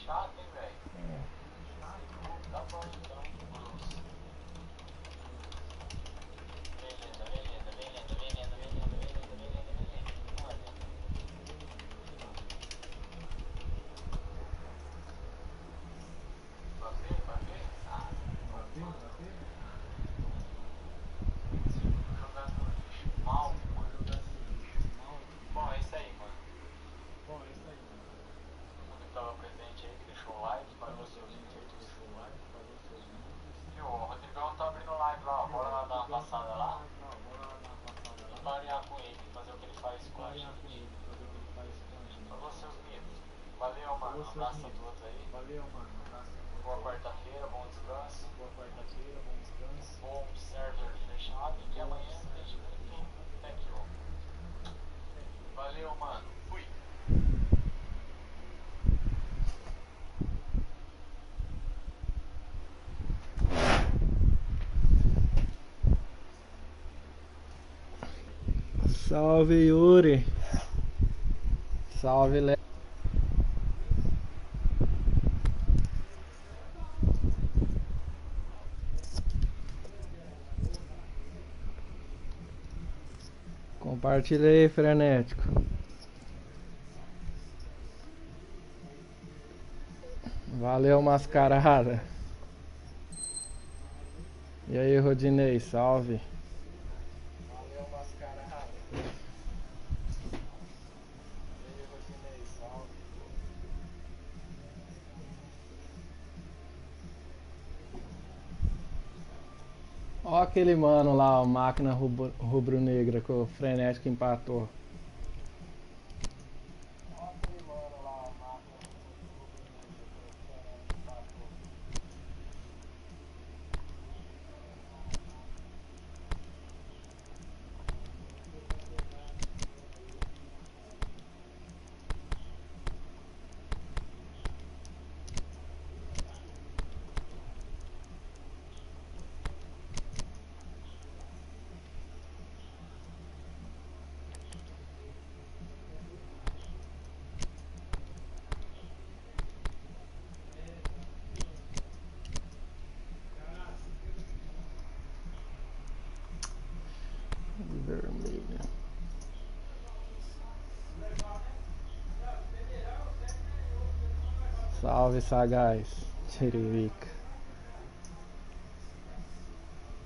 chato, hein, velho? Tá bom então. Bom, é isso aí, mano. Todo que tava presente aí, que deixou o like, pagou seus vídeos. E o Rodrigão tá abrindo live lá, ó. Bora lá dar uma passada lá. E variar com ele, fazer o que ele faz com a gente. Falou, seus lindos. Valeu, mano. Um abraço a todos aí. Boa quarta-feira, bom descanso. Bom server fechado. E amanhã a gente tem thank you. Valeu, mano. Fui. Salve, Yuri. Salve, Léo. Compartilha aí, frenético. Valeu, mascarada. E aí, Rodinei, salve. Valeu, mascarada. E aí, Rodinei, salve. Ó aquele mano lá, a máquina rubro-negra que o frenético empatou. Vermelho. Salve, sagaz. Tiririca.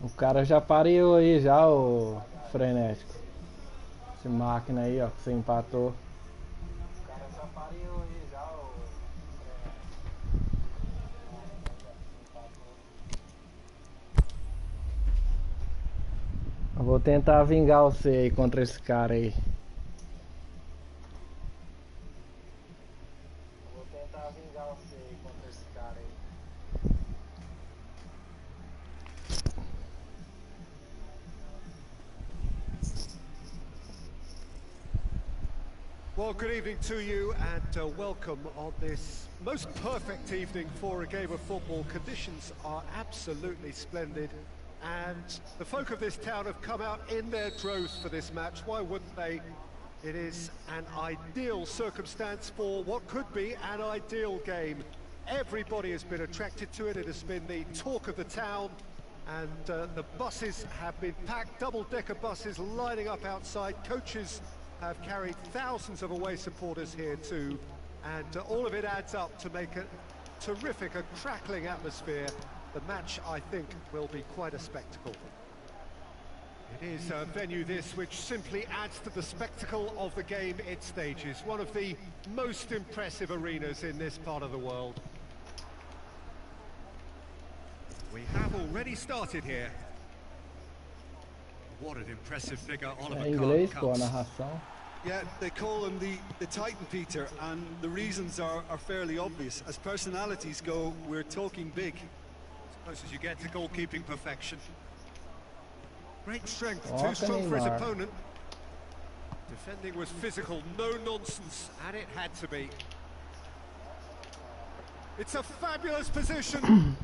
O cara já pareou aí já, o frenético. Esse máquina aí, ó, que você empatou. O cara já pareou aí já, o Eu vou tentar vingar você aí contra esse cara aí. Well, good evening to you and welcome on this most perfect evening for a game of football. Conditions are absolutely splendid and the folk of this town have come out in their droves for this match. Why wouldn't they? It is an ideal circumstance for what could be an ideal game. Everybody has been attracted to it. It has been the talk of the town and the buses have been packed, double-decker buses lining up outside. Coaches have carried thousands of away supporters here too, and all of it adds up to make a terrific, a crackling atmosphere. The match, I think, will be quite a spectacle. It is a venue this which simply adds to the spectacle of the game it stages. One of the most impressive arenas in this part of the world. We have already started here. What an impressive figure Oliver inglês, Kahn pô, a cuts. narração. Yeah, they call him the Titan, Peter, and the reasons are fairly obvious. As personalities go, we're talking big. As close as you get to goalkeeping perfection. Great strength, Oh, too strong for his Neymar. opponent. Defending was physical, no nonsense, and it had to be. It's a fabulous position.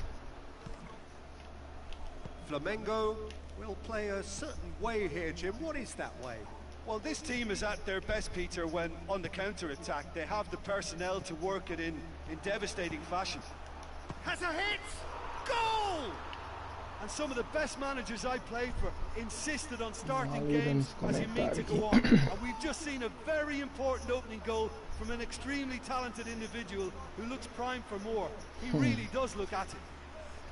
Flamengo will play a certain way here, Jim. What is that way? Well, this team is at their best, Peter, when on the counter-attack they have the personnel to work it in devastating fashion. Has a hit! Goal! And some of the best managers I played for insisted on starting games as you mean to go on. And we've just seen a very important opening goal from an extremely talented individual who looks primed for more. He really does look at it.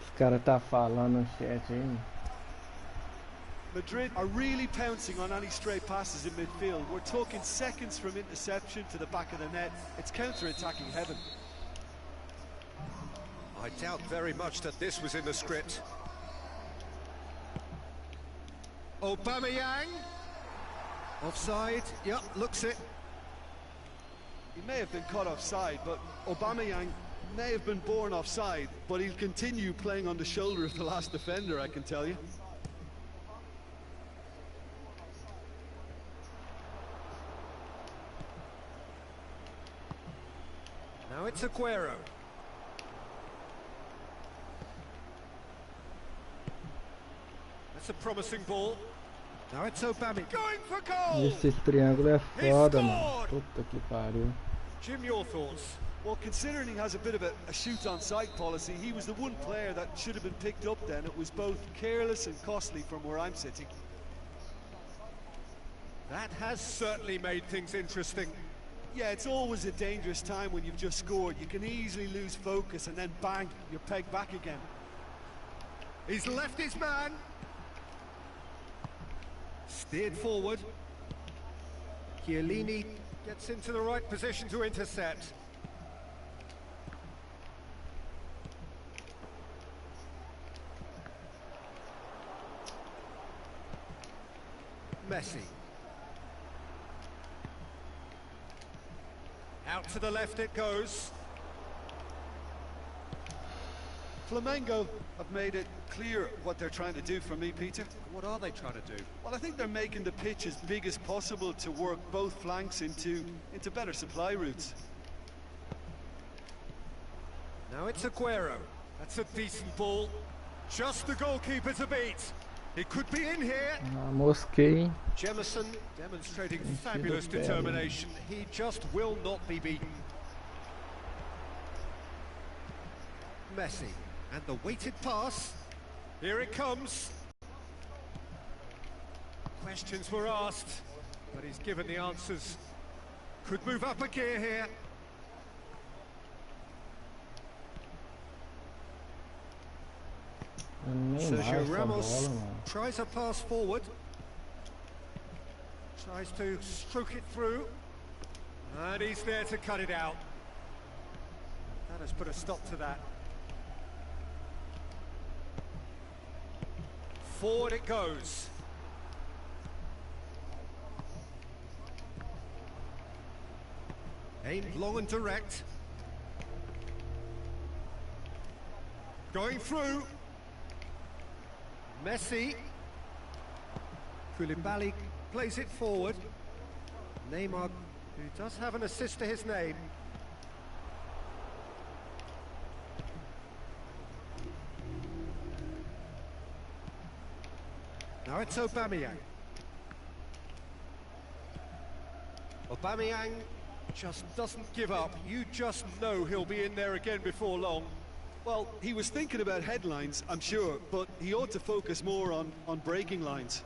Esse cara tá falando no chat aí. Madrid are really pouncing on any stray passes in midfield. We're talking seconds from interception to the back of the net. It's counter-attacking heaven. I doubt very much that this was in the script. Aubameyang. Offside. Yep, looks it. He may have been caught offside, but Aubameyang may have been born offside, but he'll continue playing on the shoulder of the last defender, I can tell you. Now it's Aguero. That's a promising ball. Now it's Aubameyang. Going for goal! Esse triângulo é foda, mano. Puta que pariu. Jim, your thoughts? Well, considering he has a bit of a shoot-on-sight policy, he was the one player that should have been picked up then. It was both careless and costly from where I'm sitting. That has certainly made things interesting. Yeah, it's always a dangerous time when you've just scored. You can easily lose focus and then bang, you're pegged back again. He's left his man. Steered forward. Chiellini gets into the right position to intercept. Messi. Out to the left it goes. Flamengo have made it clear what they're trying to do for me, Peter. What are they trying to do? Well, I think they're making the pitch as big as possible to work both flanks into better supply routes. Now it's Aguero. That's a decent ball. Just the goalkeeper to beat. It could be in here. Mosquei. Jemison demonstrating fabulous determination. He just will not be beaten. Messi. And the weighted pass. Here it comes. Questions were asked, but he's given the answers. Could move up a gear here. Sergio Ramos tries a pass forward. Tries to stroke it through. And he's there to cut it out. That has put a stop to that. Forward it goes. Aimed long and direct. Going through. Messi. Koulibaly plays it forward. Neymar, who does have an assist to his name. Now it's Aubameyang. Aubameyang just doesn't give up. You just know he'll be in there again before long. Well, he was thinking about headlines, I'm sure, but he ought to focus more on breaking lines.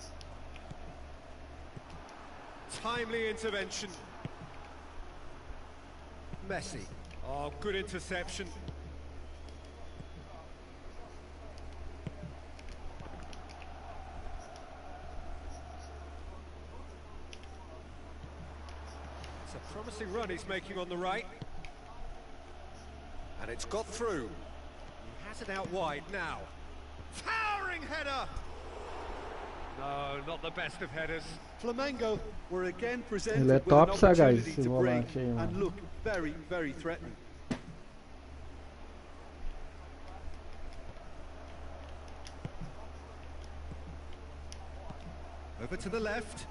Timely intervention. Messi. Oh, good interception. It's a promising run he's making on the right. And it's got through. He has it out wide now. Towering header! No, not the best of headers. Flamengo were again presented Ele é with an top, guys, opportunity esse to break volante aí, and mano. look very, very threatening. Over to the left.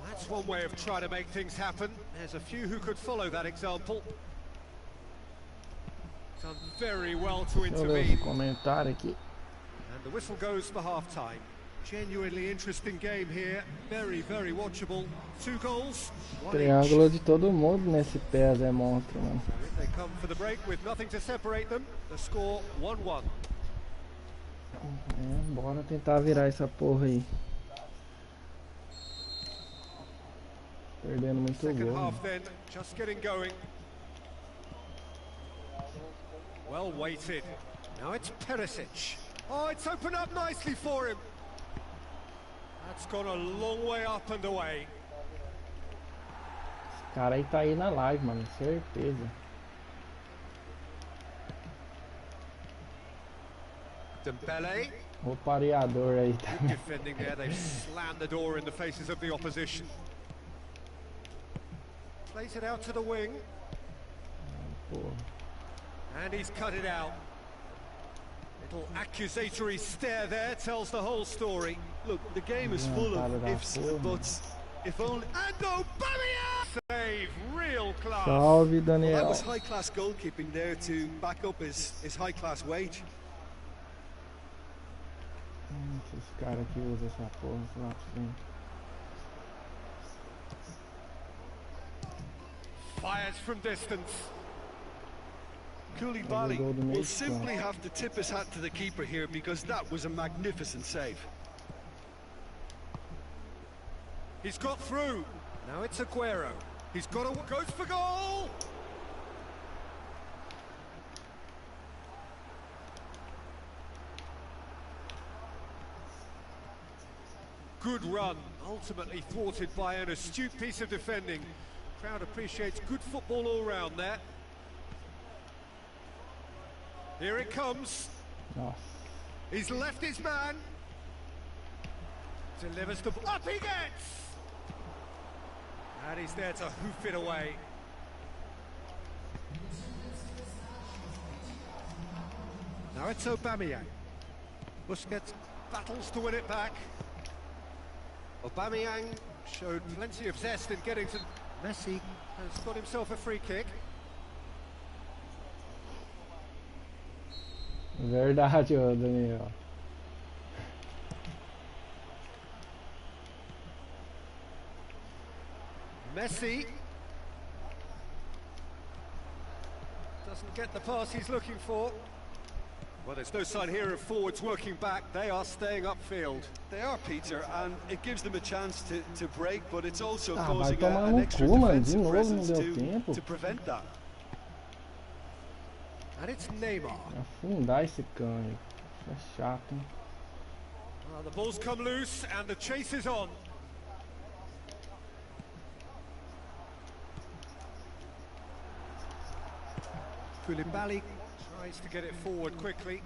That's one way of trying to make things happen. There's a few who could follow that example. Done very well to Deixa eu ver intervene. os comentários aqui. And the whistle goes for half-time. Genuinely interesting game here. Very, very watchable. 2 goals, 1 Triângulo each. de todo mundo nesse PES é monstro, mano. They come for the break with nothing to separate them. The score 1-1. Bora tentar virar essa porra aí. Perdendo muito Second gol. half then, just getting going. Well weighted. Now it's Perisic. Oh, it's opened up nicely for him. That's gone a long way up and away. Esse cara aí tá aí na live, mano, certeza. Dembele. O pareador aí Good também. defending there. They've slammed the door in the faces of the opposition. Plays it out to the wing. Porra. And he's cut it out. Little accusatory stare there tells the whole story. Look, the game is full of ifs and buts. If only... And Aubameyang! Save, real class. Salve, Well, that Daniel. was high-class goalkeeping there to back up his high-class wage. Esses caras que usam essa porra lá pra cima. Fires from distance. Koulibaly Goal to make, will simply have to tip his hat to the keeper here because that was a magnificent save. He's got through. Now it's Aguero. He's got a... goes for goal! Good run, ultimately thwarted by an astute piece of defending. Crowd appreciates good football all round there. Here it comes. Nossa. He's left his man. Delivers the ball. Up he gets! And he's there to hoof it away. Now it's Aubameyang. Busquets battles to win it back. Aubameyang showed plenty of zest in getting to... Messi has got himself a free kick. Verdade, ô Daniel. Messi doesn't get the pass he's looking for. Well, there's no sign here of forwards working back. They are staying upfield. They are, Peter, and it gives them a chance to break, but it's also Vai causing tomar an no extra cu, mano. De defensive novo não presence deu tempo. to prevent that. And it's Neymar. Afundar esse cão aí. É chato, hein? Well, the ball's come loose and the chase is on. Koulibaly tries to get it forward quickly,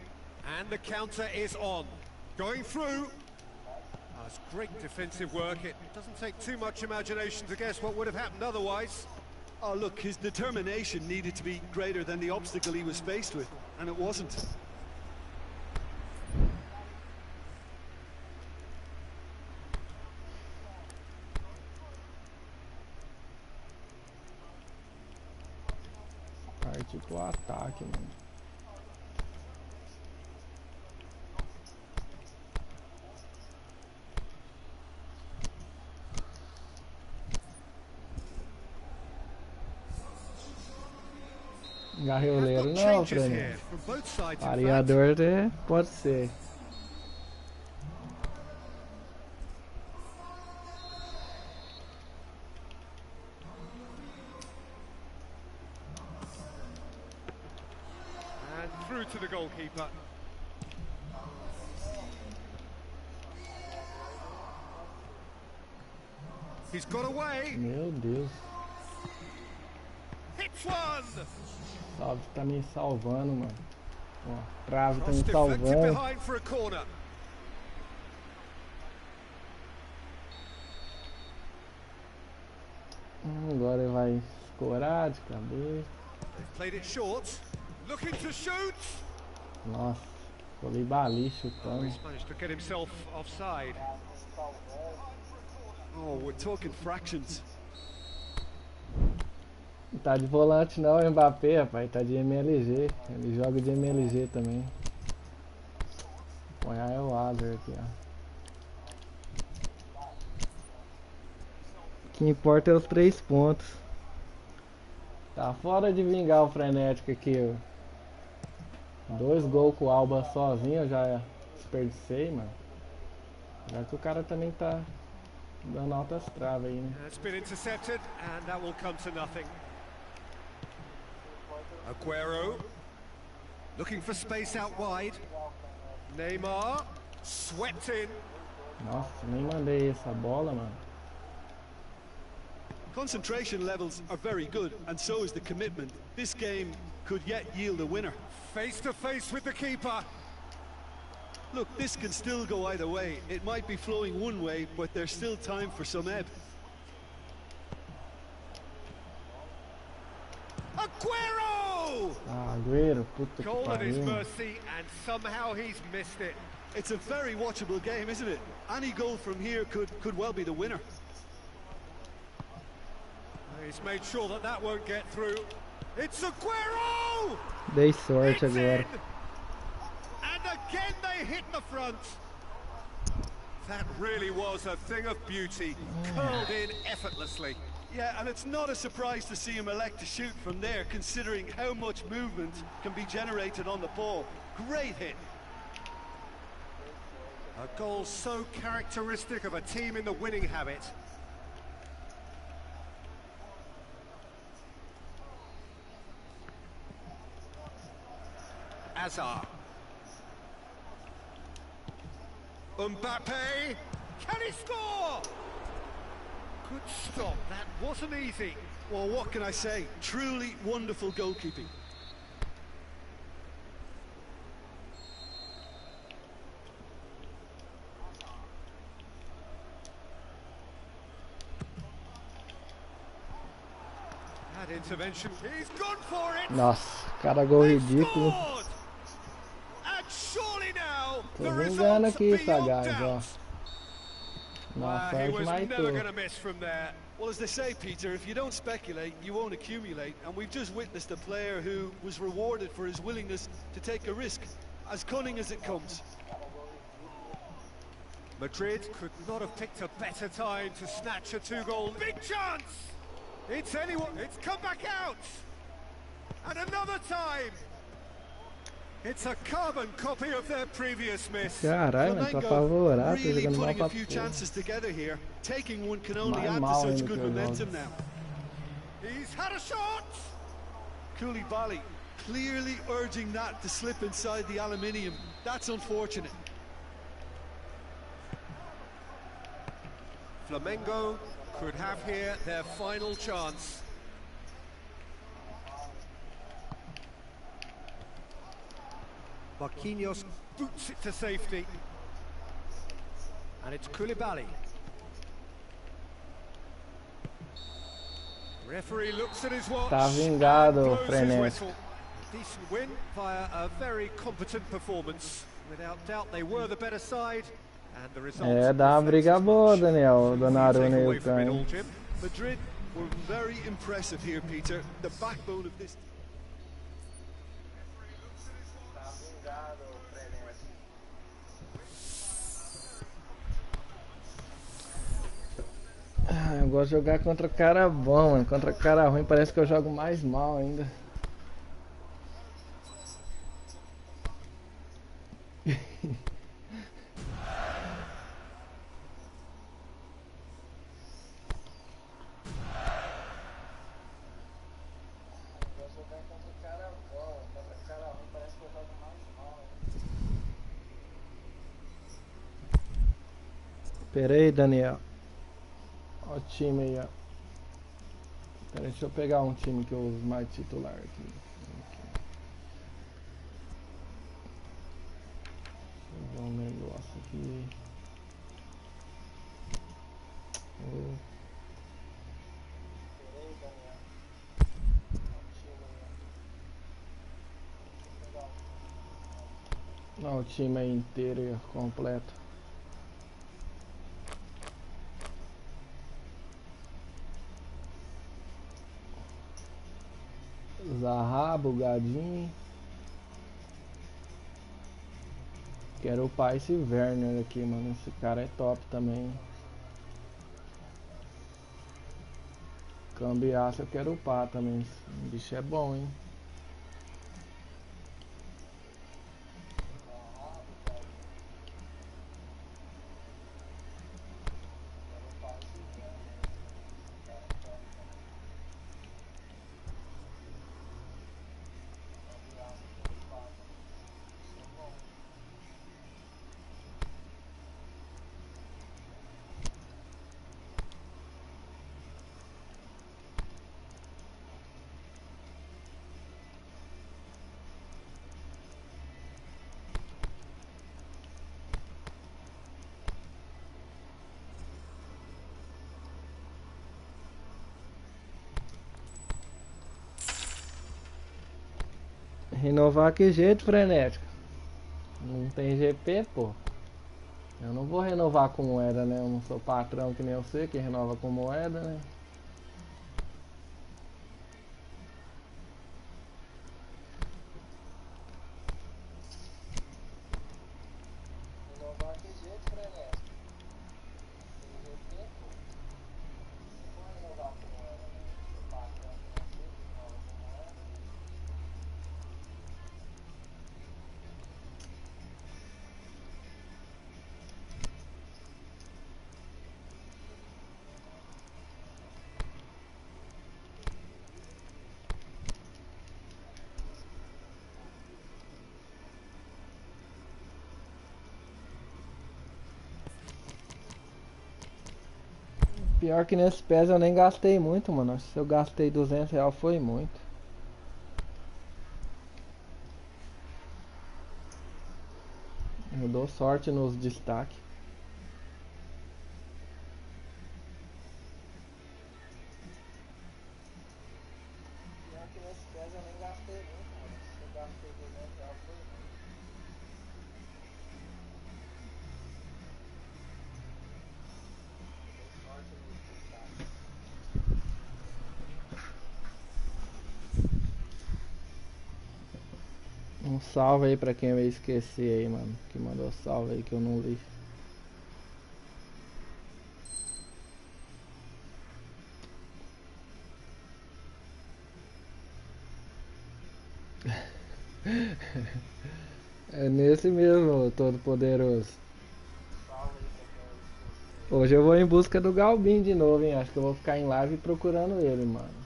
and the counter is on. Going through. That's great defensive work. It doesn't take too much imagination to guess what would have happened otherwise. Oh, look, his determination needed to be greater than the obstacle he was faced with, and it wasn't. Parte pro ataque, mano. Garrioleiro não, Fred. Pareador pode ser. And through to the goalkeeper. He's got away. Meu Deus. Hits one. Salve tá me salvando, mano. Ó, Trave tá me Deflected salvando. behind for a corner. Agora ele vai escorar de cabeça. They've played it short. Looking to shoot. Nossa, Koulibaly Oh, chutando. he's managed to get himself offside. Oh, we're talking fractions. Não tá de volante não, Mbappé, rapaz. Tá de MLG. Ele joga de MLG também. Põe laser aqui, ó. O que importa é os 3 pontos. Tá fora de vingar o frenético aqui, ó. 2 gols com o Alba sozinho, eu já desperdicei, mano. Já que o cara também tá dando altas travas aí, né? It's been intercepted and that will come to nothing. Aguero looking for space out wide. Neymar swept in. Nossa, nem mandei essa bola, mano. Concentration levels are very good, and so is the commitment. This game could yet yield a winner. Face to face with the keeper. Look, this can still go either way. It might be flowing one way, but there's still time for some ebb. Aguero! Agüero, puta que Goal at his pariu. mercy and somehow he's missed it. It's a very watchable game, isn't it? Any goal from here could well be the winner. He's made sure that that won't get through. It's Aguero! Dei sorte It's agora. in! And again they hit the front. That really was a thing of beauty, curled in effortlessly. Yeah, and it's not a surprise to see him elect to shoot from there, considering how much movement can be generated on the ball. Great hit. A goal so characteristic of a team in the winning habit. Hazard. Mbappe. Can he score? Good stop. That wasn't easy. Well, what can I say? Truly wonderful goalkeeping. That intervention. He's gone for it. Nossa, cada gol ridículo. Scored! And surely now Tô the vingando results aqui, beyond sagaz, ó. doubt. Nossa, He é was demais never tô. going to miss from there. Well, as they say, Peter, if you don't speculate, you won't accumulate. And we've just witnessed a player who was rewarded for his willingness to take a risk, as cunning as it comes. Madrid could not have picked a better time to snatch a 2-goal. Big chance! It's anyone. It's come back out! And another time! It's a carbon copy of their previous miss. Caralho, mano, tô apavorado, tô really jogando mal putting pra a few porra. chances together here. Taking one can only Mais add to mal such ainda good que eu momentum jogo. now. He's had a shot! Koulibaly clearly urging that to slip inside the aluminium. That's unfortunate. Flamengo could have here their final chance. Marquinhos boots it to safety. And it's Koulibaly. Referee looks at his watch. Tá vingado, and blows his frenético. whistle. Decent win via a very competent performance. Without doubt, they were the better side. And the result É, dá uma briga reflects as boa, much. Daniel. Who do you Donnarumma take e away o from it all, Kane. Jim? Madrid were very impressive here, Peter. The backbone of this. Ah, eu gosto de jogar contra cara bom, mano. Contra cara ruim parece que eu jogo mais mal ainda. Pera aí, Daniel. Ó o time aí, ó. Pera aí, deixa eu pegar um time que eu uso mais titular aqui. Deixa eu ver um negócio aqui. Não, o time aí inteiro aí, ó, completo. Zaha, bugadinho. Quero upar esse Werner aqui, mano. Esse cara é top também. Cambiaço eu quero upar também. O bicho é bom, hein? Renovar que jeito, frenético? Não tem GP, pô. Eu não vou renovar com moeda, né? Eu não sou patrão que nem eu sei que renova com moeda, né? Renovar que jeito, frenético? Tem GP, pô. Não vou renovar com moeda, né? Eu sou patrão que nem eu sei que renova com moeda. Pior que nesse PES eu nem gastei muito, mano. Se eu gastei R$ 200 foi muito. Eu dou sorte nos destaques. Pior que nesse PES eu nem gastei muito, mano. Se eu gastei R$ 200 foi muito. Eu dou sorte nos destaques. Um salve aí pra quem eu ia esquecer aí, mano. Que mandou salve aí que eu não li. É nesse mesmo, todo poderoso. Hoje eu vou em busca do Galbin de novo, hein? Acho que eu vou ficar em live procurando ele, mano. É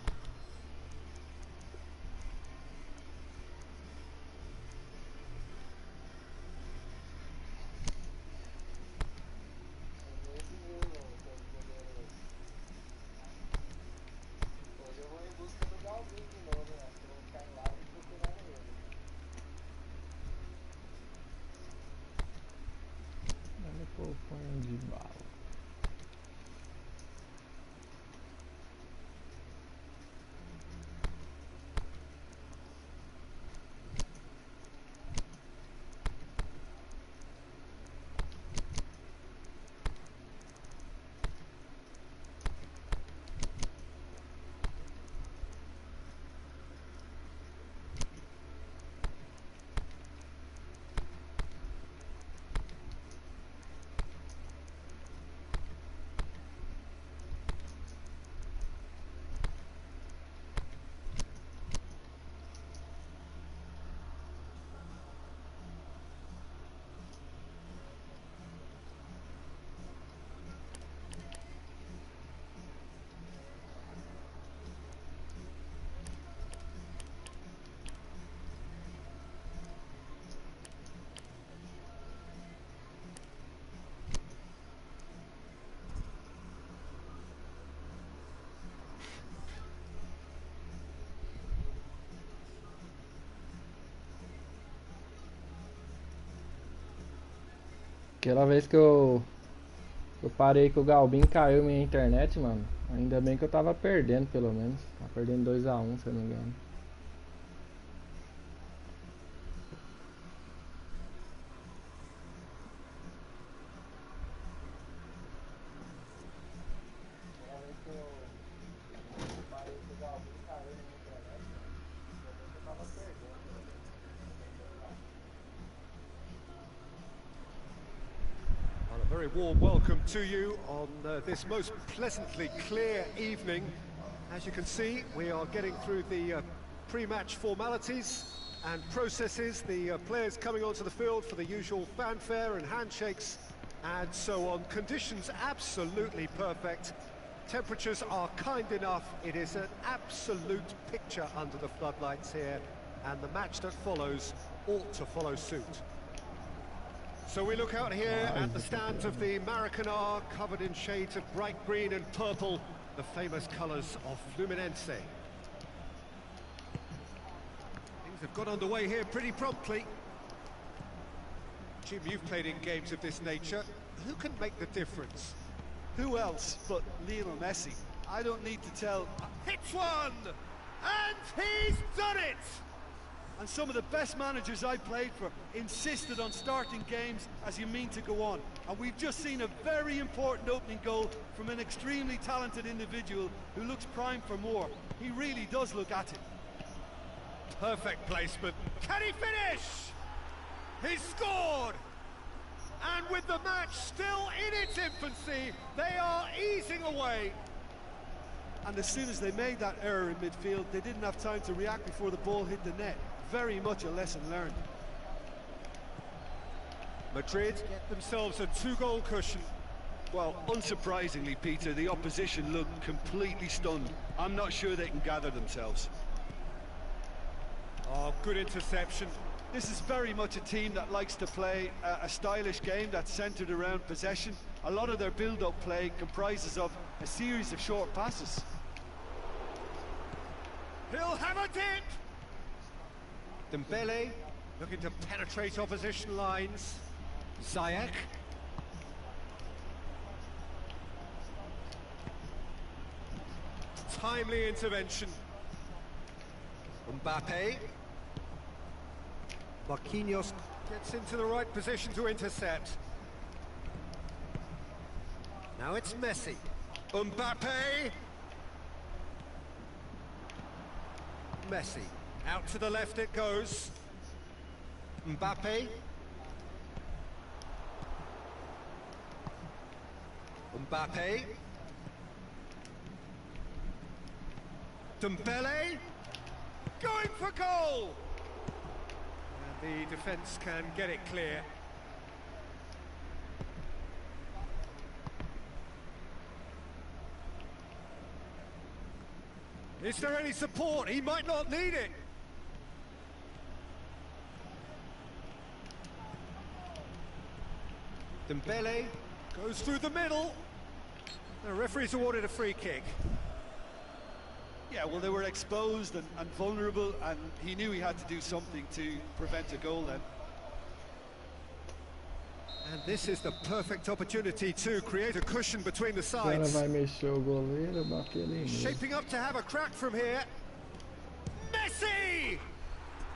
nesse mesmo, todo poderoso. Hoje eu vou em busca do Galbin de novo, hein? Acho que eu vou ficar em live procurando ele. Olha o pouquinho de bala. Aquela vez que eu parei que o Galbin caiu minha internet, mano. Ainda bem que eu tava perdendo, pelo menos. Tava perdendo 2-1, se eu não me engano. Aquela vez que eu parei que o Galbin caiu minha internet, mano. Ainda bem que eu tava perdendo, pelo menos. very warm welcome to you on this most pleasantly clear evening. As you can see, we are getting through the pre-match formalities and processes, the players coming onto the field for the usual fanfare and handshakes and so on. Conditions absolutely perfect. Temperatures are kind enough. It is an absolute picture under the floodlights here, and the match that follows ought to follow suit. So we look out here at the stands of the Maracanã, covered in shades of bright green and purple, the famous colours of Fluminense. Things have got underway here pretty promptly. Jim, you've played in games of this nature. Who can make the difference? Who else but Lionel Messi? I don't need to tell. Hits one! And he's done it! And some of the best managers I played for insisted on starting games as you mean to go on. And we've just seen a very important opening goal from an extremely talented individual who looks primed for more. He really does look at it. Perfect placement. Can he finish? He's scored! And with the match still in its infancy, they are easing away. And as soon as they made that error in midfield, they didn't have time to react before the ball hit the net. Very much a lesson learned. Madrid get themselves a 2-goal cushion. Well, unsurprisingly, Peter, the opposition looked completely stunned. I'm not sure they can gather themselves. Oh, good interception. This is very much a team that likes to play a stylish game that's centred around possession. A lot of their build-up play comprises of a series of short passes. He'll have a dip! Dembele looking to penetrate opposition lines. Ziyech. Timely intervention. Mbappe. Marquinhos gets into the right position to intercept. Now it's Messi. Mbappe. Messi. Out to the left it goes. Mbappe. Mbappe. Dembele. Going for goal! And the defence can get it clear. Is there any support? He might not need it. Dembele goes through the middle. The referee's awarded a free kick. Yeah, well, they were exposed and vulnerable, and he knew he had to do something to prevent a goal then. And this is the perfect opportunity to create a cushion between the Agora sides. vai mexer o goleiro, bater ali mesmo. Shaping up to have a crack from here. Messi!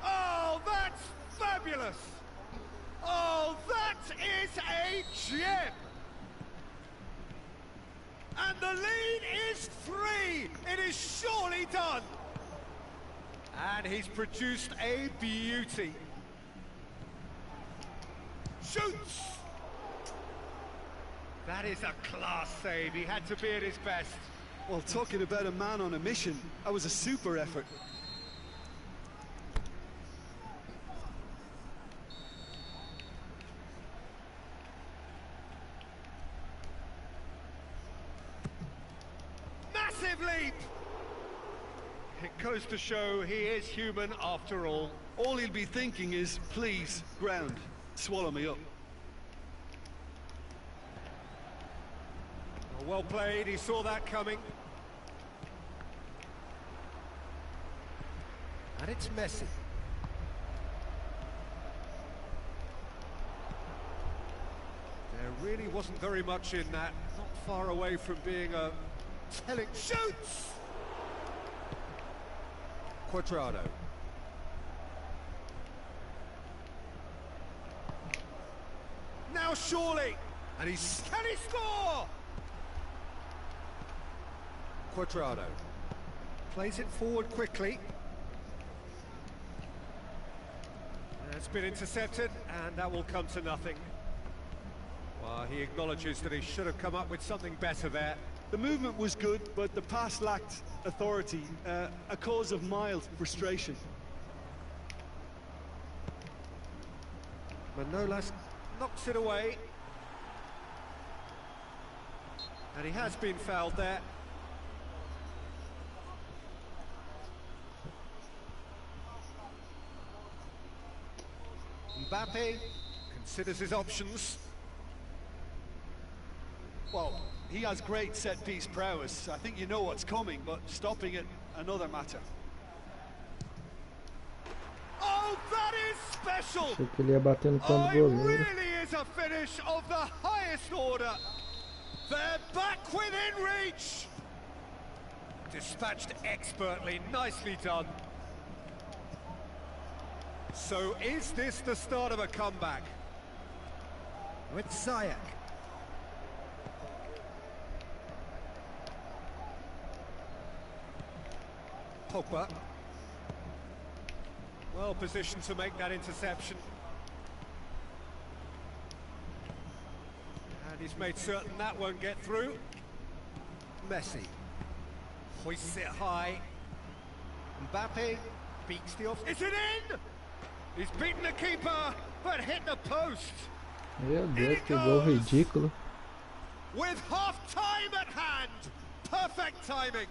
Oh, that's fabulous! Oh, that is a gem! And the lead is 3! It is surely done! And he's produced a beauty. Shoots! That is a class save. He had to be at his best. Well, talking about a man on a mission, that was a super effort. Massive leap! It goes to show he is human after all. All he'll be thinking is, please, ground, swallow me up. Well played, he saw that coming. And it's Messi. There really wasn't very much in that. Not far away from being a telling... Shoots! Quadrado. Now surely! And he's... Can he score? Quadrado plays it forward quickly. It's been intercepted, and that will come to nothing. Well, he acknowledges that he should have come up with something better there. The movement was good, but the pass lacked authority, a cause of mild frustration. Manolas knocks it away. And he has been fouled there. Mbappe considers his options. Well, he has great set-piece prowess. I think you know what's coming, but stopping it, another matter. Oh, that is special! Achei que ele ia bater no canto do It goleiro. really is a finish of the highest order. They're back within reach. Dispatched expertly, nicely done. So is this the start of a comeback? With Ziyech. Pogba. Well positioned to make that interception. And he's made certain that won't get through. Messi hoists it high. Mbappe beats the off. Is it in? He's beaten the keeper, but hit the post. Meu Deus, que gol ridículo. With half time at hand. Perfect timing.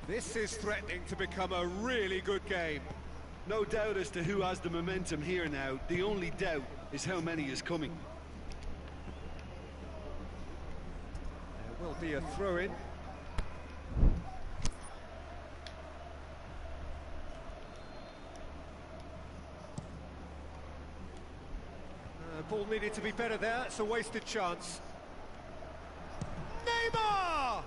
This is threatening to become a really good game. No doubt as to who has the momentum here now. The only doubt is how many is coming. There will be a throw-in. Ball needed to be better there. It's a wasted chance. Neymar!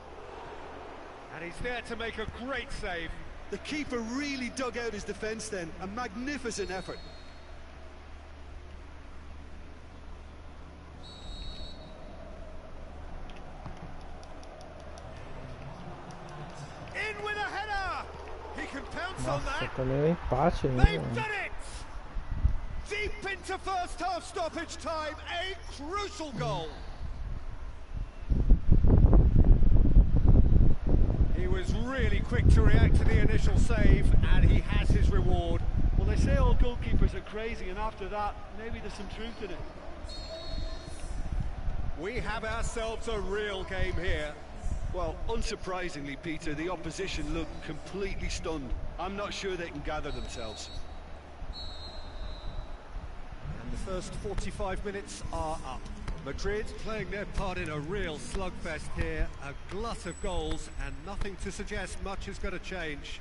And he's there to make a great save. The keeper really dug out his defence then. A magnificent effort. In with a header! He can pounce on Nossa, that. também é um empate ainda, They've mano. done it! Deep into first half stoppage time, a crucial goal. He was really quick to react to the initial save, and he has his reward. Well, they say all goalkeepers are crazy, and after that, maybe there's some truth in it. We have ourselves a real game here. Well, unsurprisingly, Peter, the opposition look completely stunned. I'm not sure they can gather themselves. And the first 45 minutes are up. Madrid playing their part in a real slugfest here. A glut of goals and nothing to suggest much is going to change.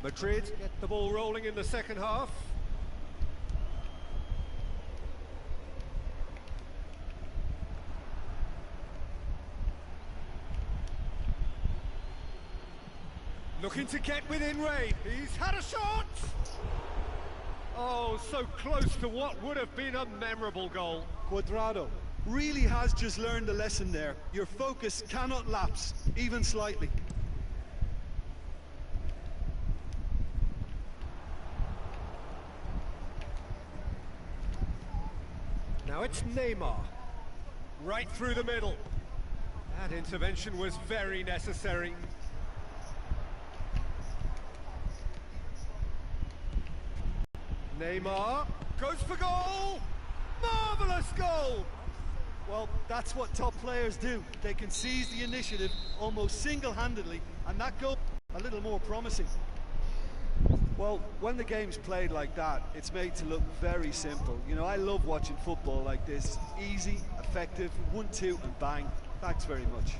Madrid get the ball rolling in the second half. Looking to get within range. He's had a shot! Oh, so close to what would have been a memorable goal. Cuadrado really has just learned a lesson there. Your focus cannot lapse, even slightly. Now it's Neymar, right through the middle. That intervention was very necessary. Neymar goes for goal! Marvellous goal! Well, that's what top players do. They can seize the initiative almost single-handedly, and that goal a little more promising. Well, when the game's played like that, it's made to look very simple. You know, I love watching football like this. Easy, effective, 1-2 and bang. Thanks very much.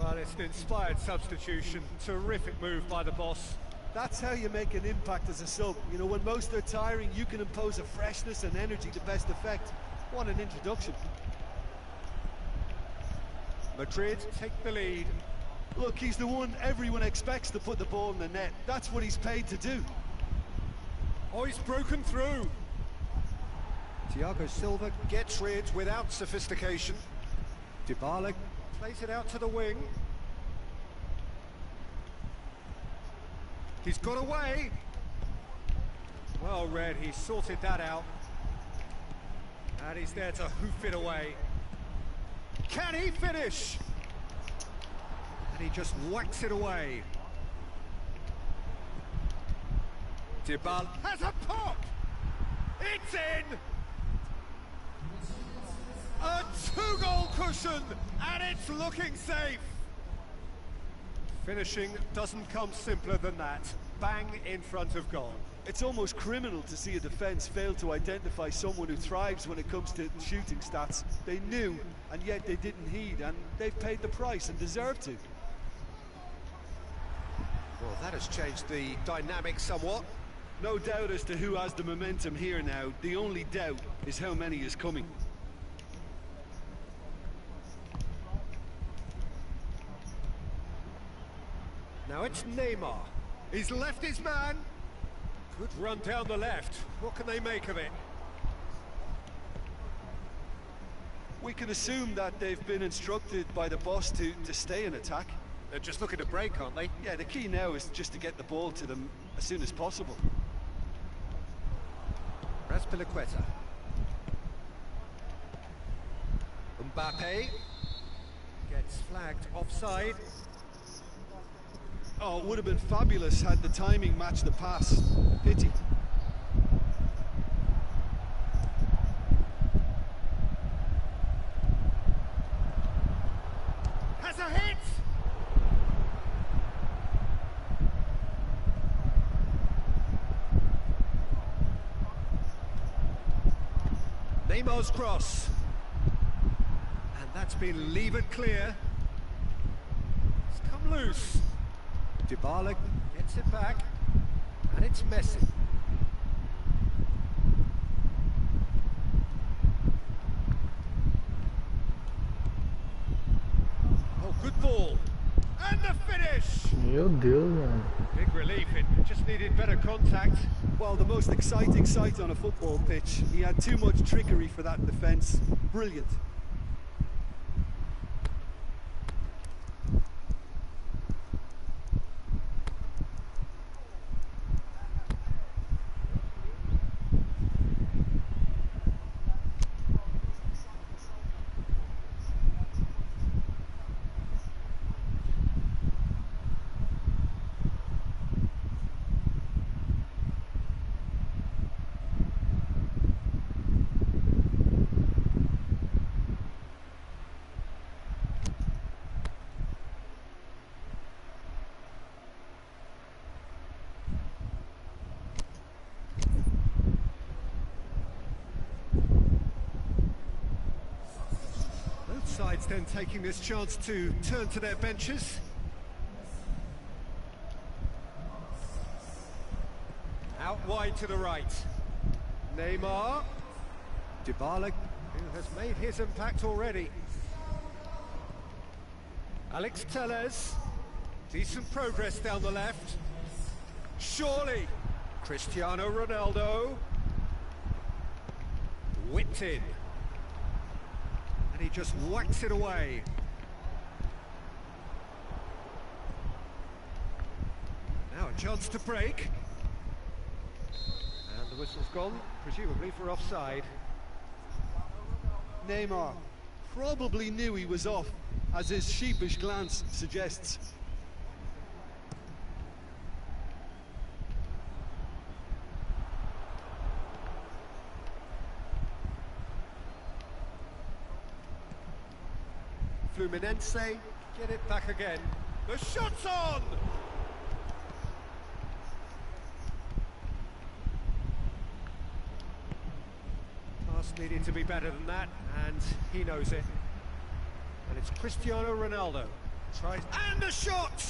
Well, it's an inspired substitution. Terrific move by the boss. That's how you make an impact as a sub. You know, when most are tiring, you can impose a freshness and energy to best effect. What an introduction. Madrid take the lead. Look, he's the one everyone expects to put the ball in the net. That's what he's paid to do. Oh, he's broken through. Thiago Silva gets rid without sophistication. Dybala plays it out to the wing. He's got away. Well read, he sorted that out. And he's there to hoof it away. Can he finish? And he just whacks it away. Dybala has a pop! It's in! A 2-goal cushion, and it's looking safe! Finishing doesn't come simpler than that. Bang in front of goal. It's almost criminal to see a defence fail to identify someone who thrives when it comes to shooting stats. They knew, and yet they didn't heed, and they've paid the price and deserve to. Well, that has changed the dynamic somewhat. No doubt as to who has the momentum here now. The only doubt is how many is coming. Now it's Neymar. He's left his man. Good run down the left. What can they make of it? We can assume that they've been instructed by the boss to stay in attack. They're just looking to break, aren't they? Yeah, the key now is just to get the ball to them as soon as possible. Raspilicueta. Mbappe gets flagged offside. Oh, it would have been fabulous had the timing matched the pass. Pity. Has a hit! Neymar's cross. And that's been levered clear. It's come loose. Dybala gets it back, and it's Messi. Oh, good ball. And the finish! Meu Deus, mano. Big relief, it just needed better contact. Well, the most exciting sight on a football pitch. He had too much trickery for that defence. Brilliant. Sides then taking this chance to turn to their benches. Out wide to the right. Neymar. Dybala, who has made his impact already. Alex Telles. Decent progress down the left. Surely. Cristiano Ronaldo. Whipped in. And he just whacks it away. Now a chance to break. And the whistle's gone, presumably for offside. Neymar Probably knew he was off, as his sheepish glance suggests. Fluminense get it back again. The shot's on! Pass needed to be better than that, and he knows it. And it's Cristiano Ronaldo. Tries, and a shot!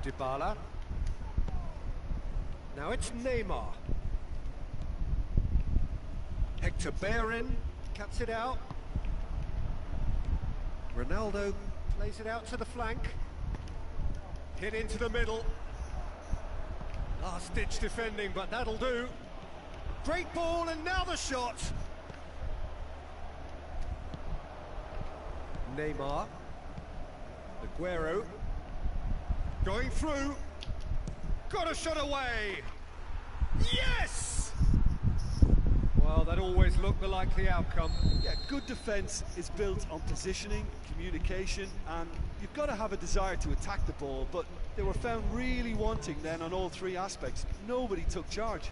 Dybala. Now it's Neymar. Hector Bellerin cuts it out. Ronaldo plays it out to the flank. Hit into the middle. Last-ditch defending, but that'll do. Great ball, and now the shot. Neymar. Aguero. Going through. Got a shot away. Yes! Well, that always looked the likely outcome. Yeah, good defence is built on positioning, communication, and you've got to have a desire to attack the ball, but they were found really wanting then on all three aspects. Nobody took charge.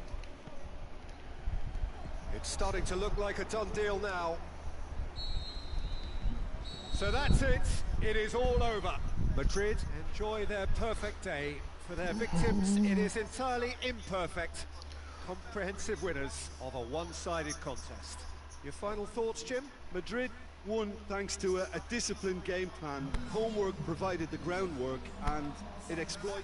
It's starting to look like a done deal now. So that's it. It is all over. Madrid enjoy their perfect day. For their victims, it is entirely imperfect. Comprehensive winners of a one-sided contest. Your final thoughts, Jim? Madrid won thanks to a disciplined game plan. Homework provided the groundwork, and it exploited.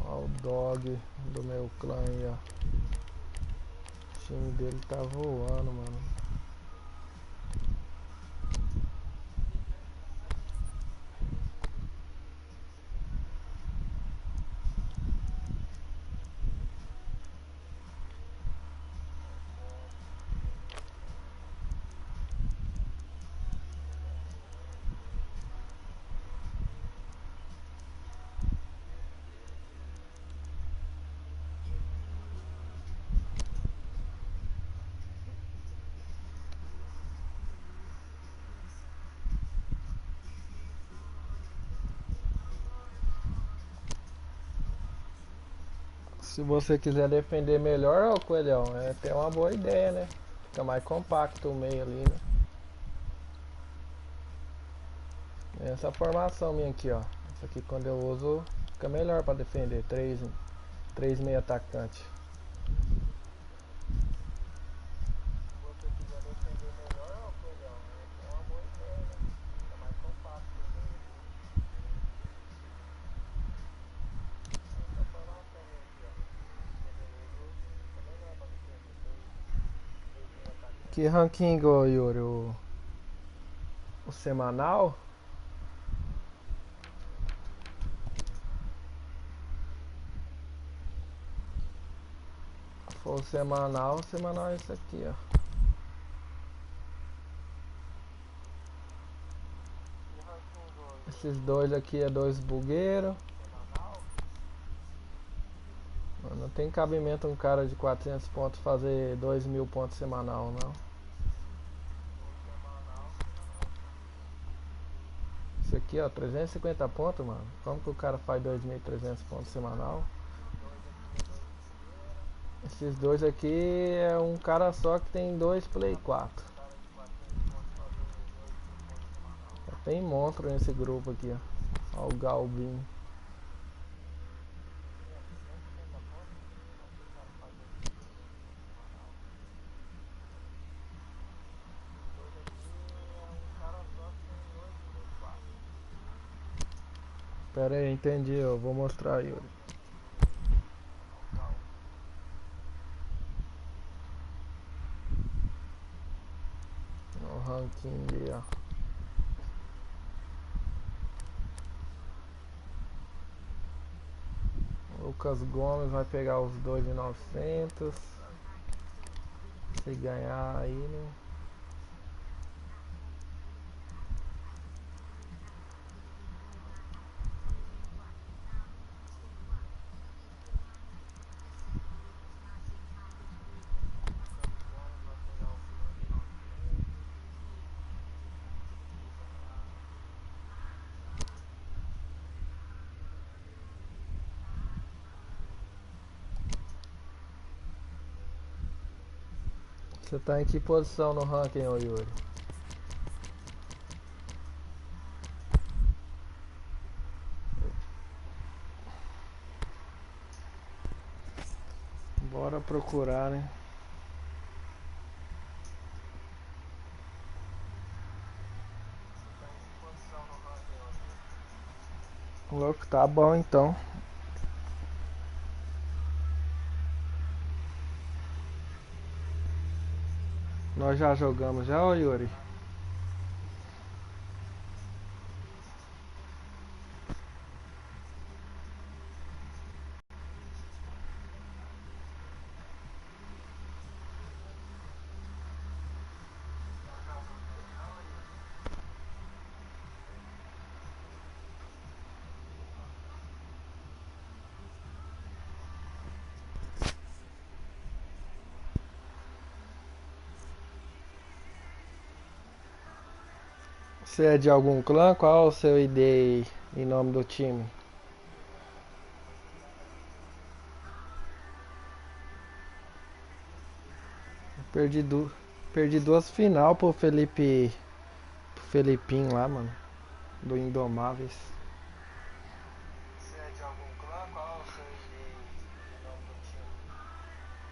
Ó, o dog do meu clã aí, ó. O time dele tá voando, mano. Se você quiser defender melhor, ó, Coelhão, tem uma boa ideia, né? Fica mais compacto o meio ali, né? Essa formação minha aqui, ó. Essa aqui quando eu uso fica melhor pra defender. Três meio atacante. Que ranking, ô, Yuri? O semanal? Se for o semanal é esse aqui, ó. Esses dois aqui é dois bugueiros. Não tem cabimento um cara de 400 pontos fazer 2.000 pontos semanal, não. Isso aqui, ó, 350 pontos, mano. Como que o cara faz 2.300 pontos semanal? Esses dois aqui é um cara só que tem dois Play 4. Tem monstro nesse grupo aqui, ó. Ó o Galvin. Pera aí, entendi, eu vou mostrar, Yuri. O ranking ali, ó. Lucas Gomes vai pegar os 2.900. Se ganhar aí, né? Você tá em que posição no ranking, ô Yuri? Bora procurar, né? Louco, tá bom então. Nós já jogamos já, ô Yuri? Você é de algum clã? Qual é o seu ID em nome do time? Perdi, perdi duas final pro Felipinho lá, mano. Do Indomáveis. Você é de algum clã? Qual é o seu ID em nome do time?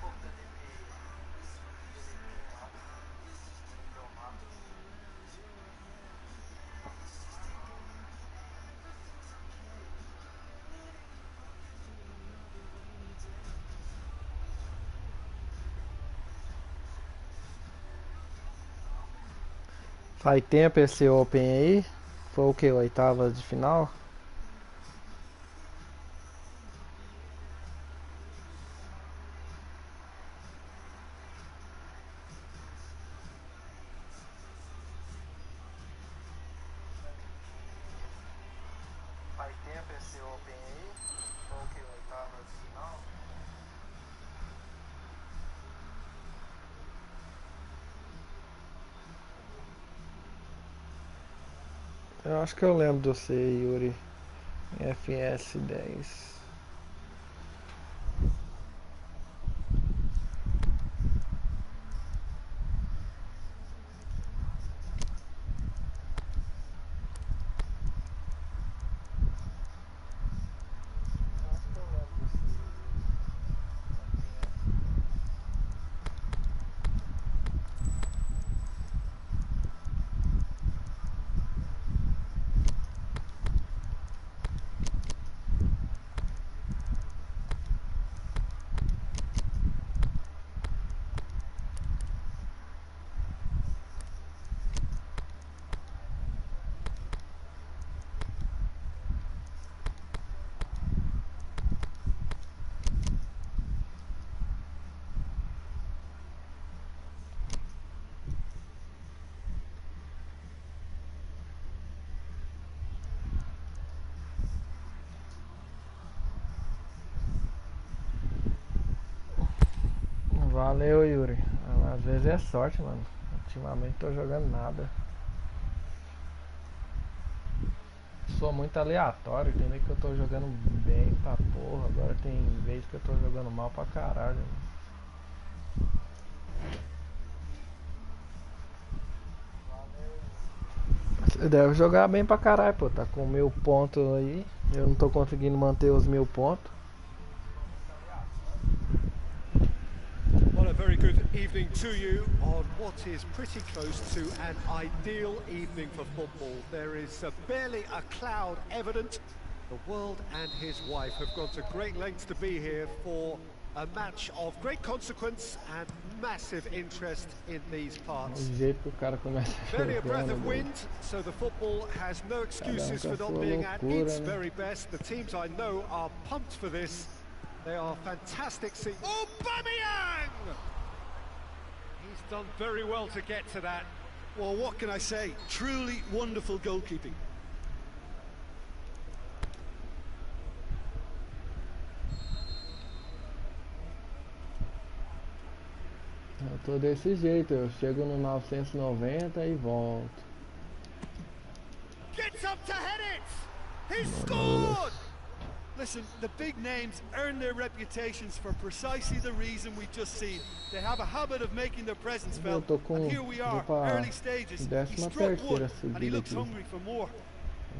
Perdi duas final pro Felipinho lá. Do Indomáveis. Faz tempo esse Open aí? Foi o que? Oitavas de final? Faz tempo esse Open aí? Foi o que? Oitavas de final? Eu acho que eu lembro de você, Yuri. FS10. Valeu, Yuri. Às vezes é sorte, mano. Ultimamente tô jogando nada. Sou muito aleatório. Tem vez que eu tô jogando bem pra porra. Agora tem vez que eu tô jogando mal pra caralho. Você deve jogar bem pra caralho, pô. Tá com 1000 pontos aí. Eu não tô conseguindo manter os 1000 pontos. Well, a very good evening to you on what is pretty close to an ideal evening for football. There is barely a cloud evident. The world and his wife have gone to great lengths to be here for a match of great consequence and massive interest in these parts. O jeito que o cara começa Barely a breath of jogando, wind, so the football has no excuses com a for not sua being at loucura, its né? very best. The teams I know are pumped for this. They are fantastic. Aubameyang! He's done very well to get to that. Well, what can I say? Truly wonderful goalkeeping. Eu tô desse jeito, eu chego no 990 e volto. Gets up to head it! He Manolas. scored! Listen, the big names earn their reputations for precisely the reason we've just seen. They have a habit of making their presence Eu felt, tô com, and here we are, vou pra early stages. He 13ª struck wood, and he subida looks aqui. hungry for more.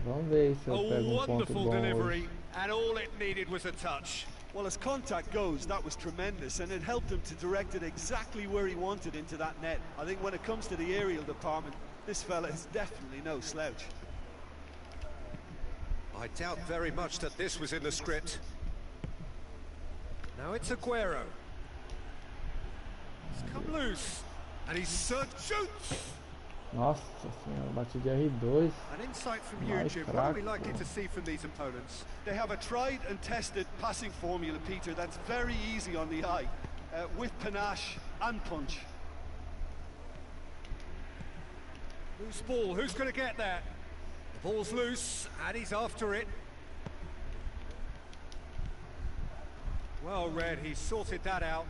Vamos ver se eu A pego ponto wonderful bom delivery, hoje. and all it needed was a touch. Well, as contact goes, that was tremendous, and it helped him to direct it exactly where he wanted into that net. I think when it comes to the aerial department, this fella is definitely no slouch. I doubt very much that this was in the script. Now it's Aguero. He's come loose, and he's shoots! Nossa senhora, bati de R2. An insight from you, Nice Jim. What are we crack. likely to see from these opponents? They have a tried and tested passing formula, Peter, that's very easy on the eye, with panache and punch. Loose ball, who's going to get that? The ball's loose, and he's after it. Well read, he sorted that out.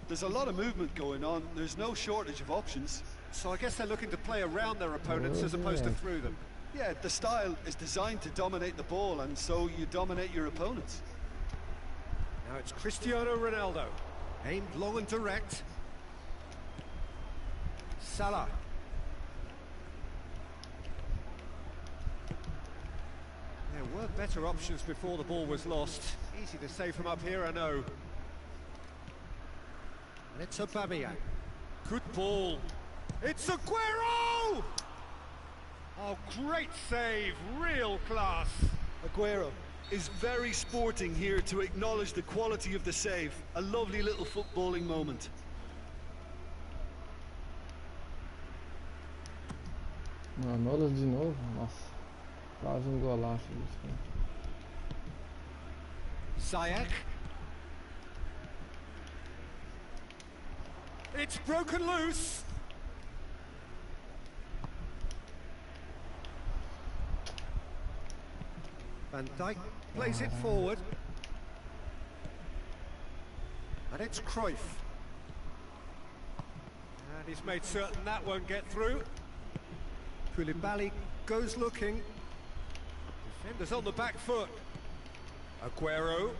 There's a lot of movement going on, there's no shortage of options. So I guess they're looking to play around their opponents as opposed to through them. Yeah, the style is designed to dominate the ball, and so you dominate your opponents. Now it's Cristiano Ronaldo, aimed long and direct. Salah. There were better options before the ball was lost. Easy to save from up here, I know. And it's Aubameyang. Good ball. It's Aguero! Oh, great save, real class. Aguero is very sporting here to acknowledge the quality of the save. A lovely little footballing moment. Manolas de novo, nossa. Quase golaço isso, cara. Ziyech. It's broken loose. Van Dijk plays it forward. And it's Cruyff. And he's made certain that won't get through. Koulibaly goes looking. Defenders on the back foot. Aguero.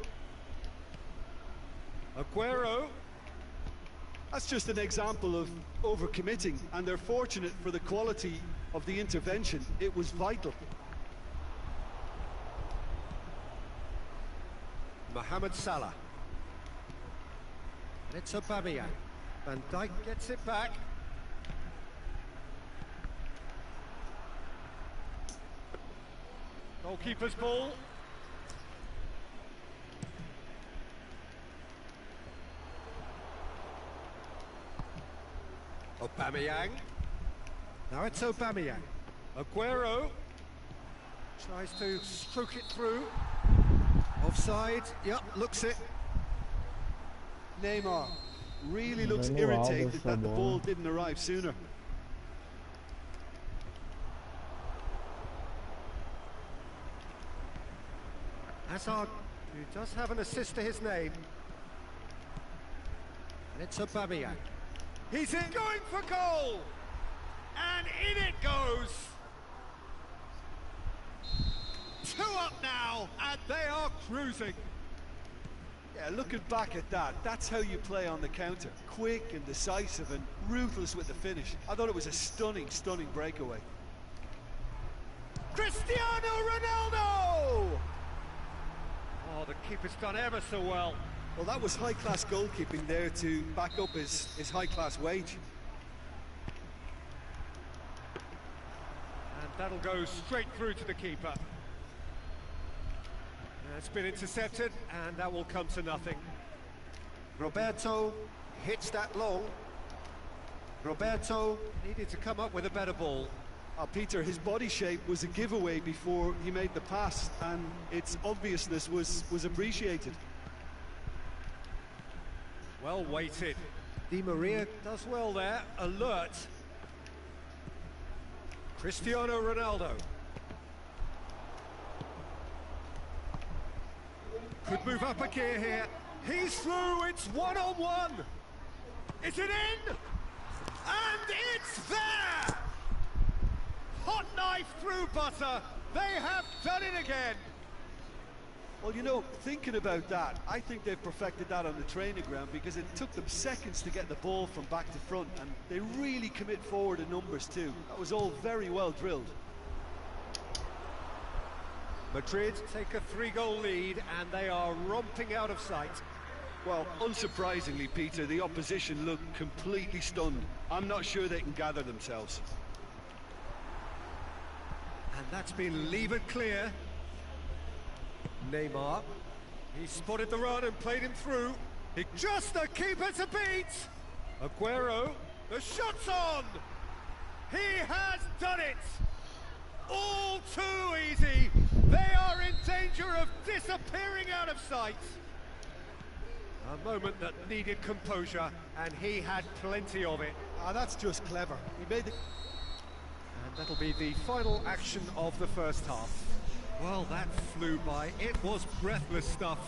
Aguero. That's just an example of overcommitting, and they're fortunate for the quality of the intervention. It was vital. Mohamed Salah. And it's Aubameyang. Van Dijk gets it back. Goalkeeper's ball. Aubameyang. Now it's Aubameyang. Aguero tries to stroke it through. Offside. Yep, looks it. Neymar really looks Daniel irritated Alves that the tá ball bom. didn't arrive sooner. Hazard, who does have an assist to his name. And it's Aubameyang. He's in, going for goal! And in it goes! 2 up now, and they are cruising. Yeah, looking back at that, that's how you play on the counter. Quick and decisive and ruthless with the finish. I thought it was a stunning, stunning breakaway. Cristiano Ronaldo! Oh, the keeper's done ever so well. Well, that was high-class goalkeeping there to back up his high-class wage. And that'll go straight through to the keeper. It's been intercepted, and that will come to nothing. Roberto hits that long. Roberto needed to come up with a better ball. Peter, his body shape was a giveaway before he made the pass, and its obviousness was appreciated. Well weighted. Di Maria does well there, alert. Cristiano Ronaldo. Could move up a gear here. He's through, it's one-on-one. Is it in? And it's there! Hot knife through butter. They have done it again. Well, you know, thinking about that, I think they've perfected that on the training ground because it took them seconds to get the ball from back to front, and they really commit forward in numbers too. That was all very well drilled. Madrid take a 3-goal lead, and they are romping out of sight. Well, unsurprisingly, Peter, the opposition look completely stunned. I'm not sure they can gather themselves. And that's been levered clear. Neymar, he spotted the run and played him through. It just the keeper to beat. Aguero, the shot's on. He has done it. All too easy. They are in danger of disappearing out of sight. A moment that needed composure, and he had plenty of it. That's just clever. He made it. And that'll be the final action of the first half. Well, that flew by. It was breathless stuff.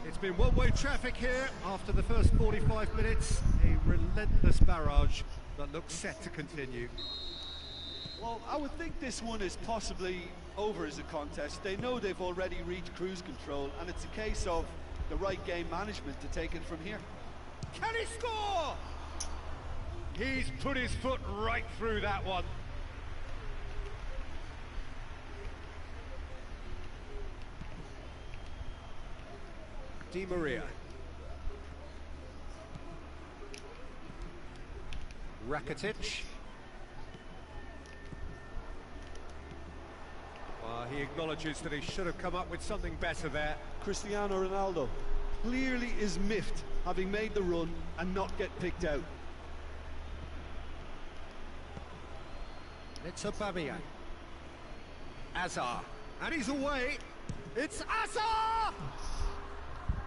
It's been one-way traffic here after the first 45 minutes. A relentless barrage that looks set to continue. Well, I would think this one is possibly over as a contest. They know they've already reached cruise control, and it's a case of the right game management to take it from here. Can he score? He's put his foot right through that one. Di Maria. Rakitic. He acknowledges that he should have come up with something better there. Cristiano Ronaldo clearly is miffed, having made the run and not get picked out. It's Aubameyang. Azar. And he's away. It's Azar!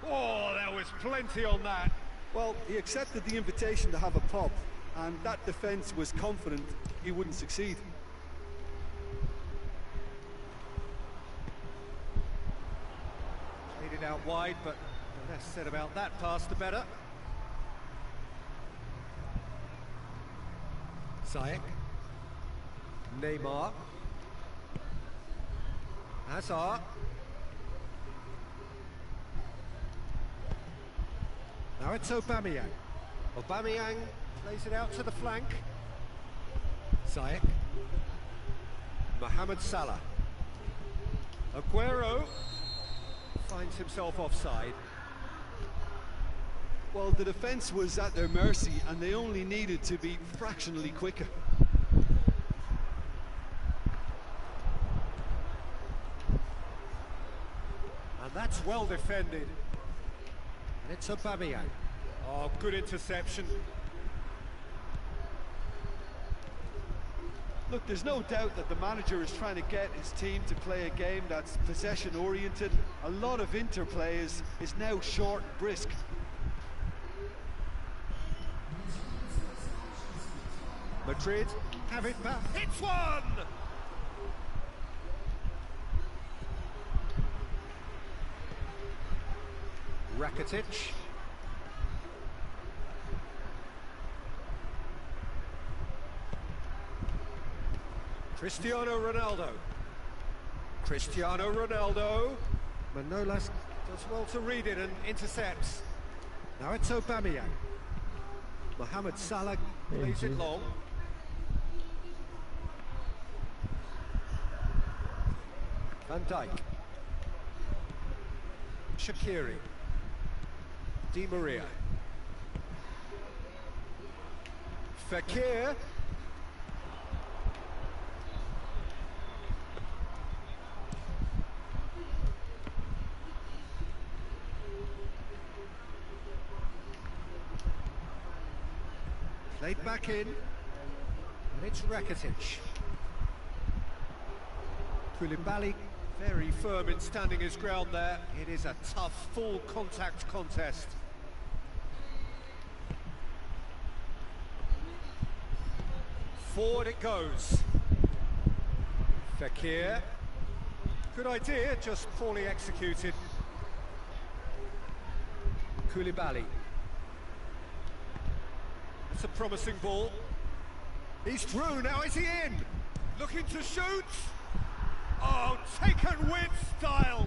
Oh, there was plenty on that. Well, he accepted the invitation to have a pop, and that defence was confident he wouldn't succeed. Played it out wide, but the less said about that pass, the better. Ziyech. Neymar. Hazard. Now it's Aubameyang. Aubameyang plays it out to the flank. Ziyech. Mohamed Salah. Aguero finds himself offside. Well, the defence was at their mercy and they only needed to be fractionally quicker. And that's well defended. And it's Aubameyang. Oh, good interception. Look, there's no doubt that the manager is trying to get his team to play a game that's possession-oriented. A lot of interplay is now short and brisk. Madrid have it back. It's one! Rakitic. Cristiano Ronaldo. Cristiano Ronaldo. Manolas does well to read it and intercepts. Now it's Aubameyang. Mohamed Salah plays it long. Van Dijk. Shaqiri. Di Maria. Fekir. Played back in, and it's Rakitic. Koulibaly very firm in standing his ground there. It is a tough, full contact contest. Forward it goes. Fekir. Good idea, just poorly executed. Koulibaly. It's a promising ball. He's through, now is he in? Looking to shoot. Oh, taken with style.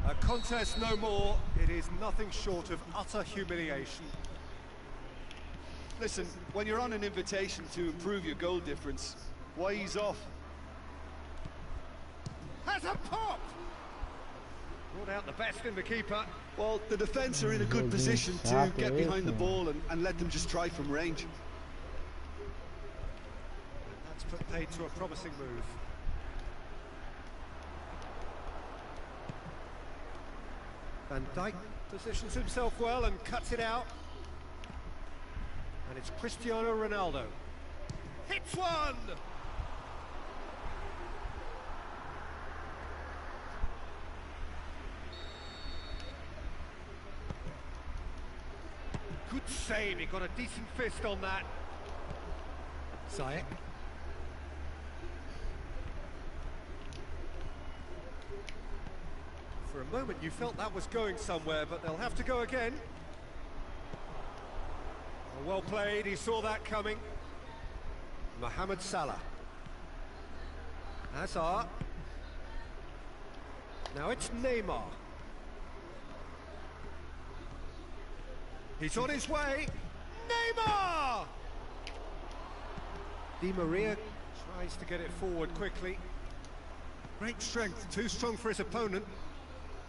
A contest no more. It is nothing short of utter humiliation. Listen, when you're on an invitation to improve your goal difference, why ease off? Has a pop! Brought out the best in the keeper. Well, the defence are in a good position to get behind the ball and let them just try from range. That's put paid to a promising move. Van Dijk positions himself well and cuts it out. And it's Cristiano Ronaldo. Hits one! Good save, he got a decent fist on that. Ziyech. For a moment you felt that was going somewhere, but they'll have to go again. Oh, well played, he saw that coming. Mohamed Salah. Hazard. Now it's Neymar. He's on his way. Neymar! Di Maria tries to get it forward quickly. Great strength, too strong for his opponent.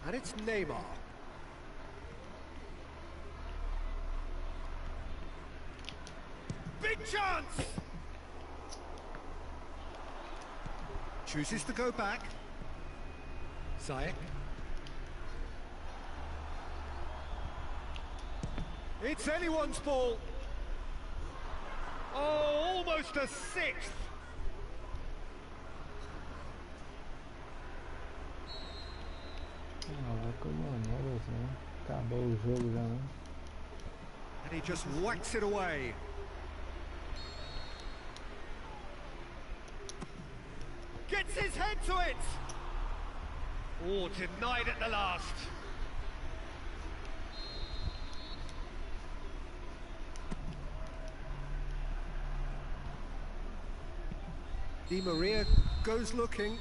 And it's Neymar. Big chance! Chooses to go back. Ziyech. It's anyone's ball. Oh, almost a sixth. Vai comandando assim. Acabou o jogo já, né? And he just whacks it away. Gets his head to it. Oh, denied at the last. Di Maria goes looking.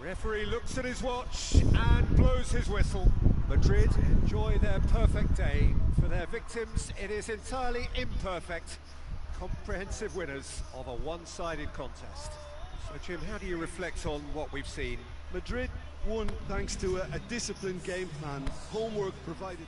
Referee looks at his watch and blows his whistle. Madrid enjoy their perfect day. For their victims, it is entirely imperfect. Comprehensive winners of a one-sided contest. So, Jim, how do you reflect on what we've seen? Madrid won thanks to a disciplined game plan. Homework provided.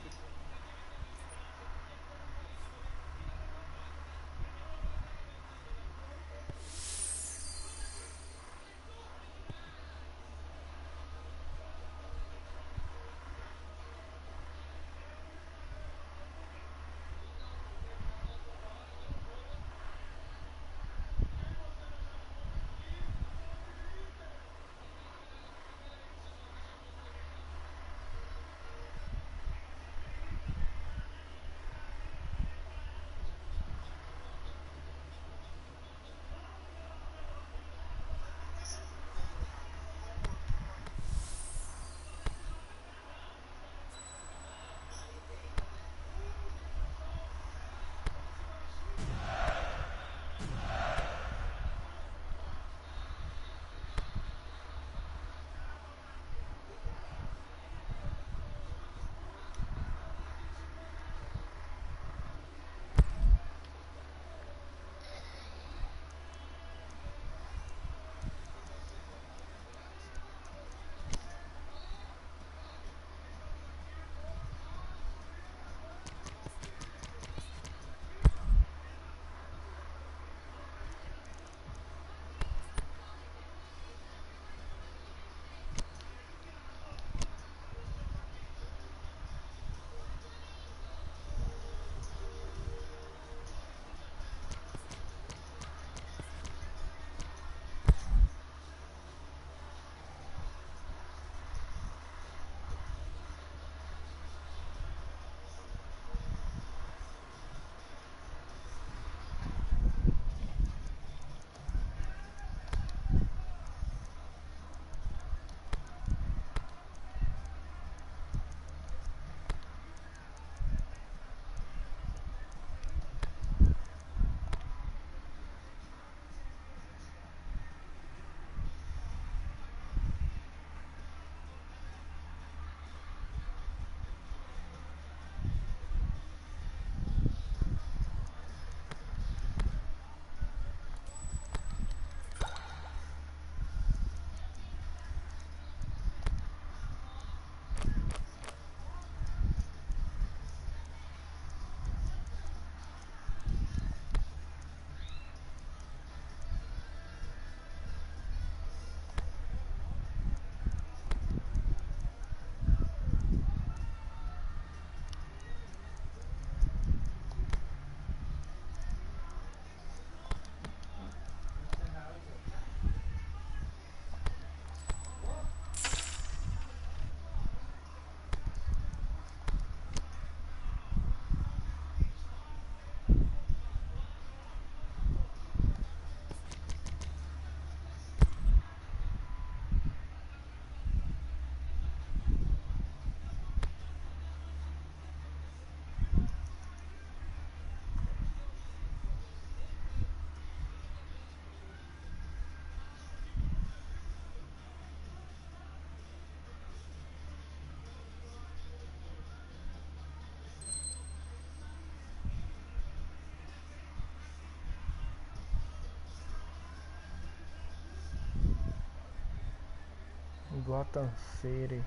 Gotham City.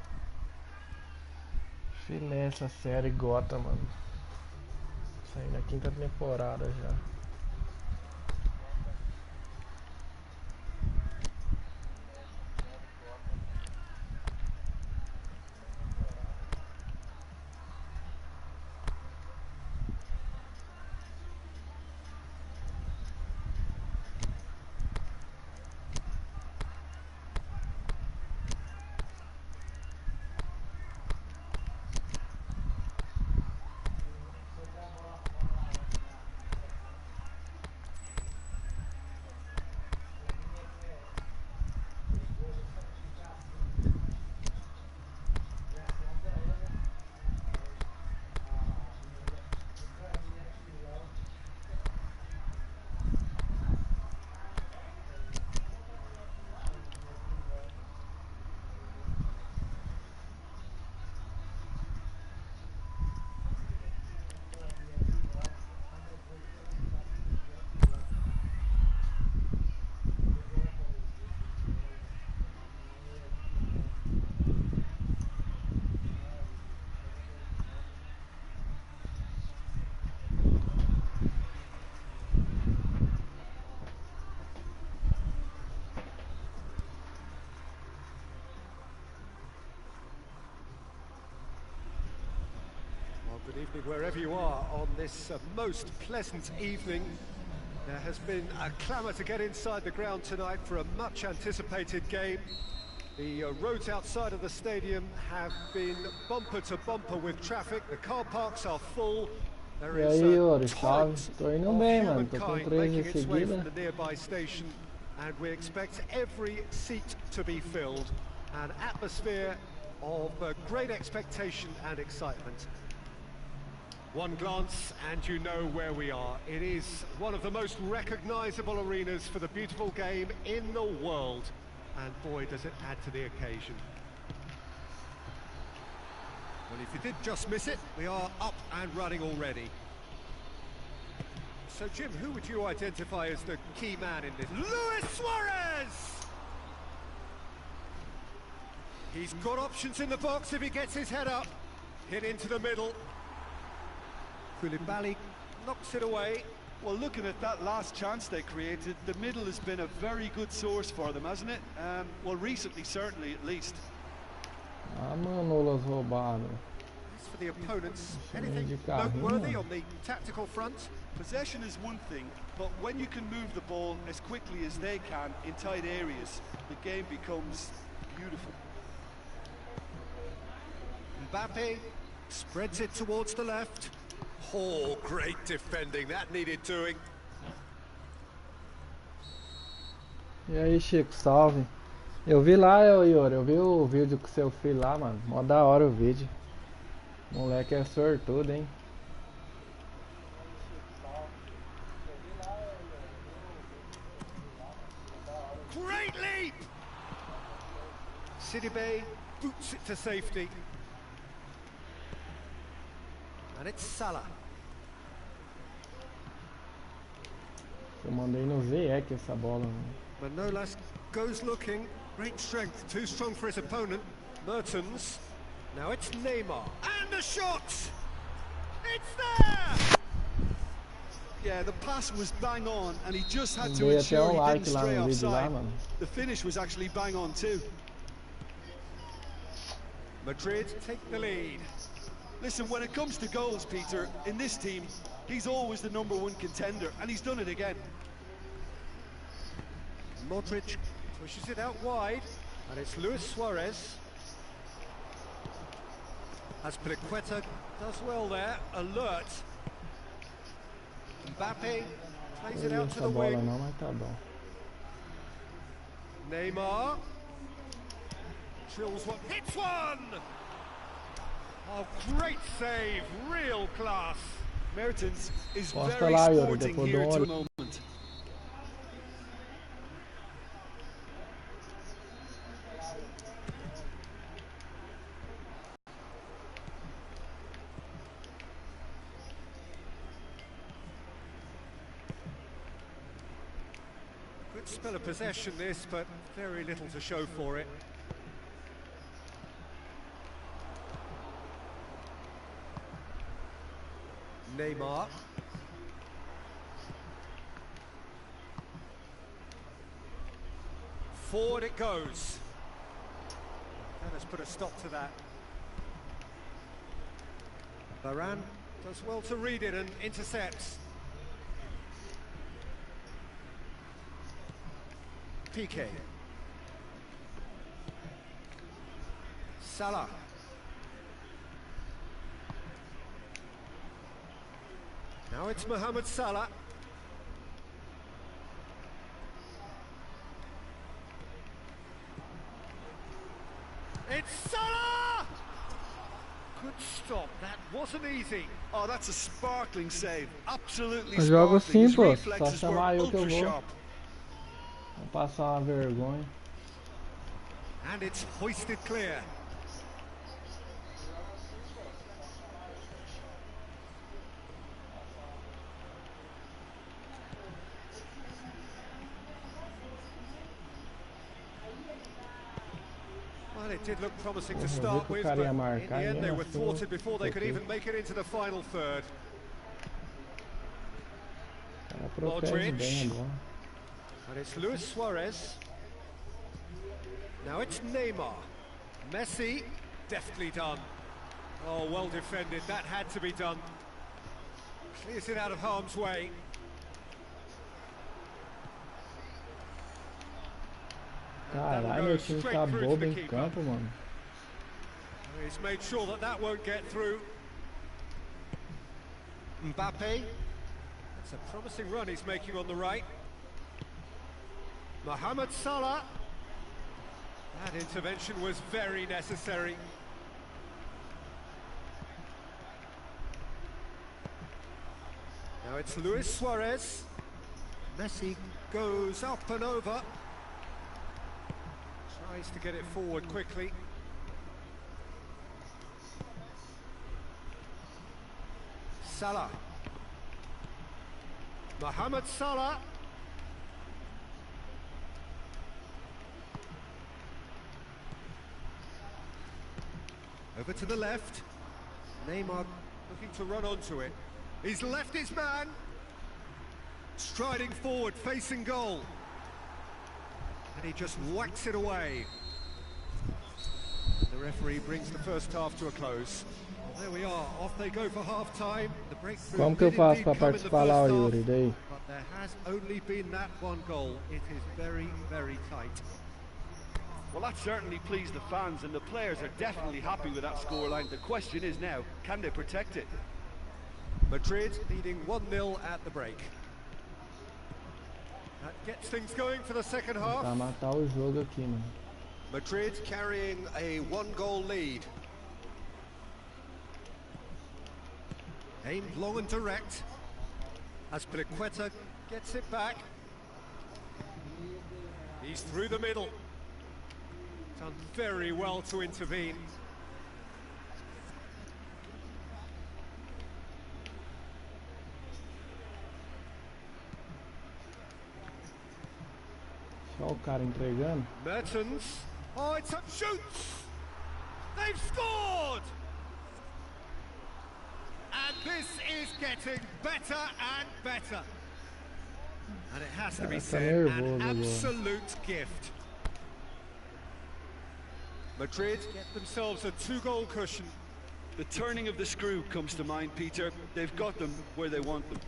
Filé essa série Gotham, mano. Saindo na quinta temporada já. Good evening wherever you are on this most pleasant evening. There has been a clamour to get inside the ground tonight for a much anticipated game. The roads outside of the stadium have been bumper to bumper with traffic. The car parks are full. There E is aí, a Yuri, salve? torrent Tô indo of bem, mano. Tô com humankind 3 making em its way from seguida. the nearby station, and we expect every seat to be filled. An atmosphere of great expectation and excitement. One glance and you know where we are. It is one of the most recognisable arenas for the beautiful game in the world. And boy, does it add to the occasion. Well, if you did just miss it, we are up and running already. So, Jim, who would you identify as the key man in this? Luis Suarez! He's got options in the box if he gets his head up. Hit into the middle. Koulibaly knocks it away. Well, looking at that last chance they created, the middle has been a very good source for them, hasn't it? Well, recently, certainly, at least. Ah, manolas roubadas. As for the opponents, anything noteworthy on the tactical front? Possession is one thing, but when you can move the ball as quickly as they can in tight areas, the game becomes beautiful. Mbappe spreads it towards the left. Oh, great defending, that needed doing. E aí, Chico, salve. Eu vi lá, Yuri, eu vi o vídeo com seu filho lá, mano. Mó da hora o vídeo. Moleque é sortudo, hein? Great leap! Sidibe boots it to safety. And it's Salah. Eu mandei no VE essa bola. Manolas goes looking. Great strength, too strong for his opponent. Mertens. Now it's Neymar. And a shot! It's there! Yeah, the pass was bang on, and he just had to Dei até ensure he like didn't lá stray no vídeo lá, offside. mano. The finish was actually bang on too. Madrid take the lead. Listen, when it comes to goals, Peter, in this team, he's always the #1 contender, and he's done it again. Modric pushes it out wide, and it's Luis Suarez. Azpilicueta does well there, alert. Mbappe plays it out to the bola wing. não, mas tá bom. Neymar drills one, hits one! Oh, great save, real class. Mertens is Posta very lá, Yuri, sporting depois here dou to the uma moment. Good spell of possession this, but very little to show for it. Neymar. Forward it goes. And let's put a stop to that. Varane does well to read it and intercepts. Piqué. Salah. Now it's Mohamed Salah. It's Salah! Good stop, that wasn't easy. Oh, that's a sparkling save. Absolutely Eu jogo sparkling. assim, His pô. Só reflexes were chamar eu que eu ultra vou. sharp. Vou passar uma vergonha. And it's hoisted clear. Well, it did look promising to start with, but in the end they were thwarted before they could even make it into the final third. Modric. And it's Luis Suarez. Now it's Neymar. Messi, deftly done. Oh, well defended. That had to be done. Clears it out of harm's way. Caralho, meu time tá bobo em campo, mano. He's made sure that that won't get through. Mbappe. That's a promising run he's making on the right. Mohamed Salah. That intervention was very necessary. Now it's Luis Suarez. Messi goes up and over. Tries to get it forward quickly. Salah. Mohamed Salah. Over to the left. Neymar looking to run onto it. He's left his man. Striding forward, facing goal. And he just whacks it away. The referee brings the first half to a close. Well, there we are, off they go for half-time. The breakthrough Como que eu faço pra participar lá, Yuri? Daí? But there has only been that one goal. It is very, very tight. Well, that certainly pleased the fans, and the players are definitely happy with that scoreline. The question is now, can they protect it? Madrid leading 1-0 at the break. That gets things going for the second half. Pra matar o jogo aqui, mano. Madrid carrying a 1-goal lead. Aimed long and direct. Azpilicueta gets it back. He's through the middle. Done very well to intervene. Só o cara entregando. Mertens. Oh, it's up, shoots! They've scored! And this is getting better and better. And it has to be said, an absolute gift. Madrid get themselves a 2-goal cushion. The turning of the screw comes to mind, Peter. They've got them where they want them.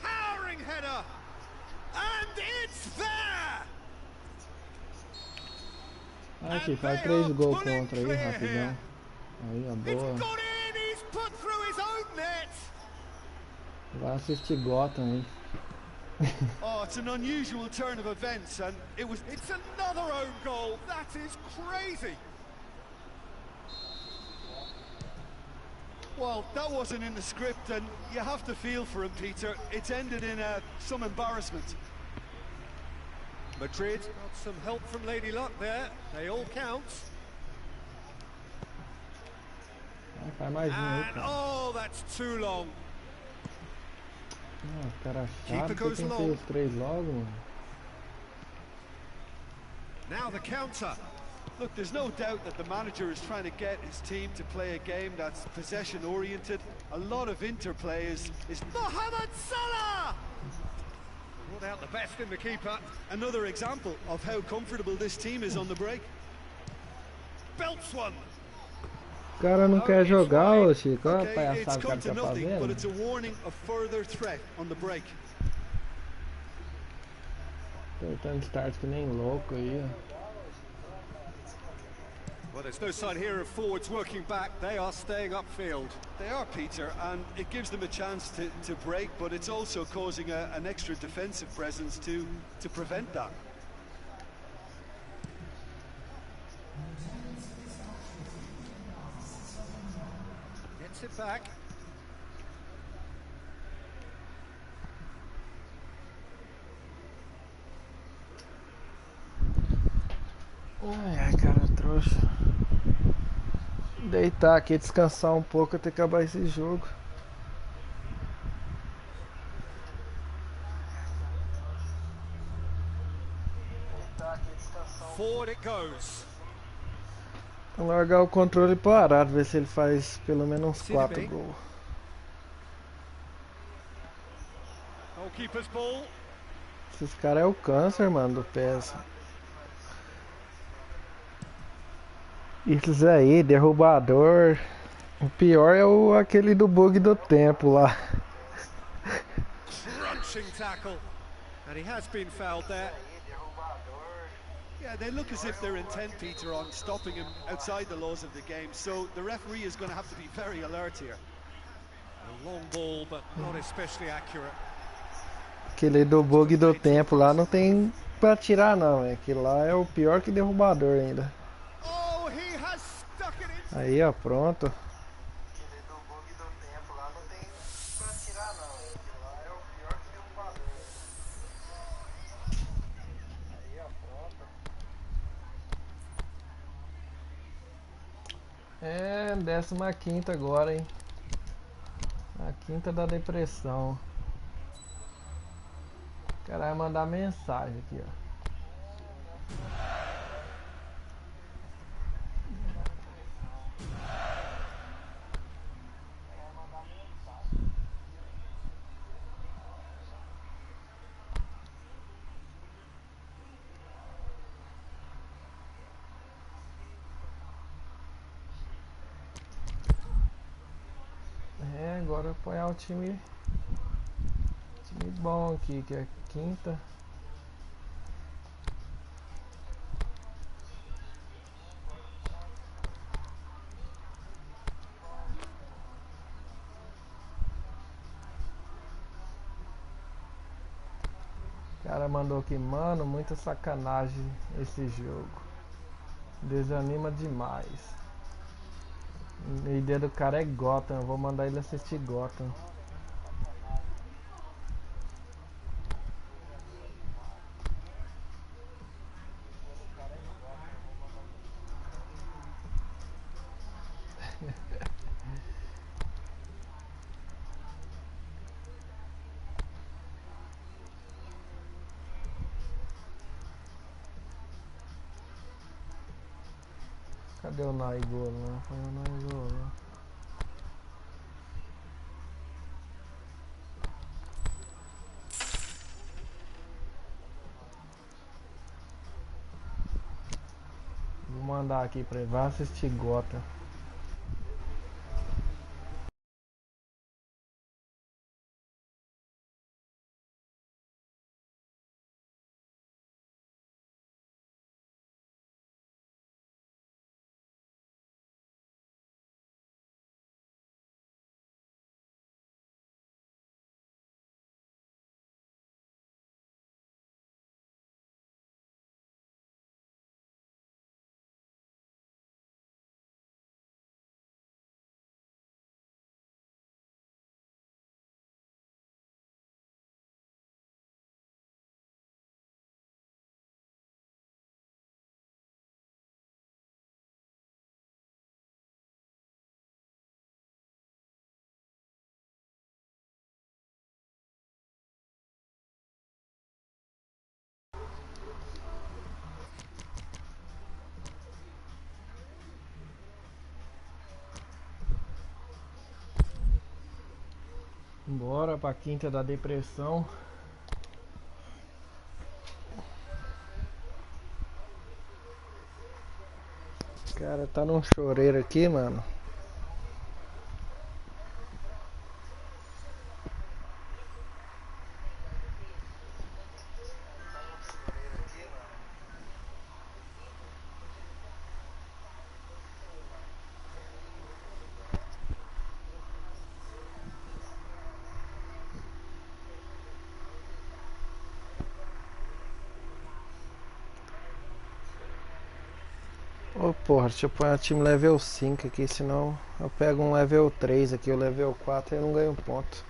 Towering header! And it's there! Aqui, faz 3 gols contra aí, rapidão. Aí, ó, boa. It's got in, he's put through his own net! Vai assistir Gotham aí. Oh, it's an unusual turn of events, and It's another own goal! That is crazy! Well, that wasn't in the script, and you have to feel for him, Peter. It's ended in some embarrassment. Madrid got some help from Lady Luck there. They all count. Faz mais aí, And cara. oh, that's too long. Ah, cara Keeper chato, goes tem que ter long. os 3 logo, mano. Now the counter. Look, there's no doubt that the manager is trying to get his team to play a game that's possession-oriented. A lot of interplay is Mohamed Salah! Brought out the best in the keeper. another example of how comfortable this team is on the break. Belts one. O cara não quer jogar, ô Chico. Olha a Okay, it's palhaçada que o come cara to tá nothing, but fazendo. it's a warning of further threat on the break. Apertando start que nem louco aí, ó. Well, there's no sign here of forwards working back. They are staying upfield. They are, Peter, and it gives them a chance to break, but it's also causing an extra defensive presence to prevent that. Gets it back. Ai, cara, trouxa. Deitar aqui, descansar um pouco até acabar esse jogo. Forward it goes. Vou largar o controle parado, ver se ele faz pelo menos uns 4 gols. Goalkeeper's ball. Esses caras é o câncer, mano, do PES. Isso aí, derrubador. O pior é aquele do bug do tempo lá. Crunching tackle. And he has been fouled there. Yeah, they look as if they're intent, Peter, on stopping him outside the laws of the game, so the referee is going to have to be very alert here. A long ball, but not especially accurate. Aquele do bug do tempo lá não tem pra tirar não, é. Aquele lá é o pior que derrubador ainda. Oh, he has stuck it in. Aí, ó, pronto. Aquele do bug do tempo lá não tem pra tirar não, aquele lá é o pior que derrubador. Aí, ó, pronto. É, 15ª agora, hein. A quinta da depressão. O cara vai mandar mensagem aqui, ó. É, agora apoiar o time bom aqui, que é quinta. O cara mandou aqui, mano, muita sacanagem esse jogo. Desanima demais. A ideia do cara é Gotham, eu vou mandar ele assistir Gotham. Cadê o Naigoro? Não foi o Naigoro. Vou mandar aqui pra ele, vai assistir Gotham. Bora pra quinta da depressão. Cara, tá num choreiro aqui, mano. Ô porra, deixa eu pôr um time level 5 aqui, senão eu pego um level 3 aqui, o level 4 e eu não ganho ponto.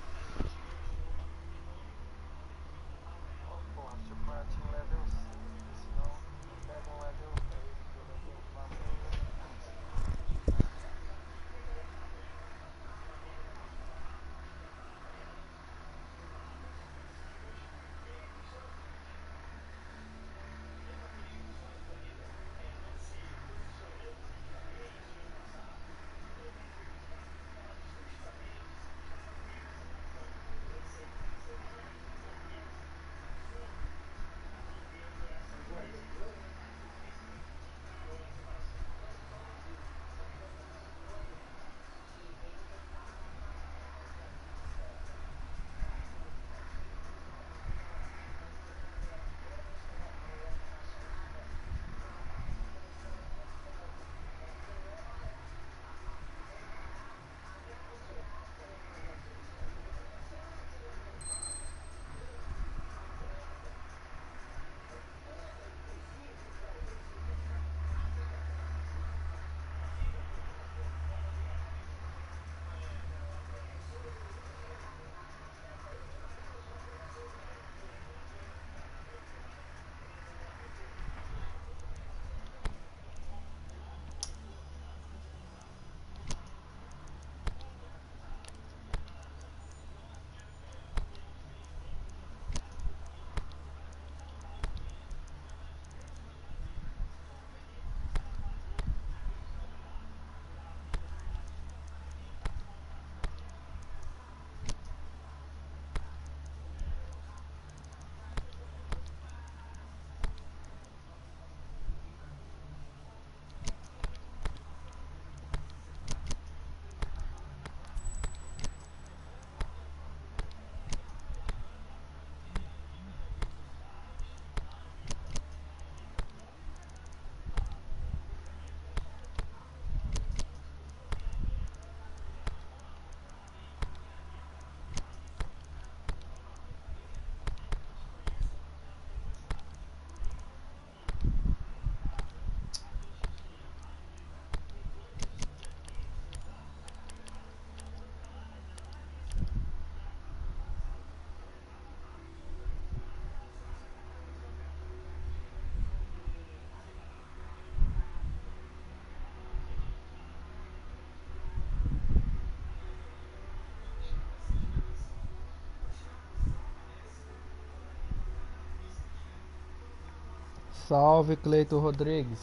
Salve, Cleito Rodrigues.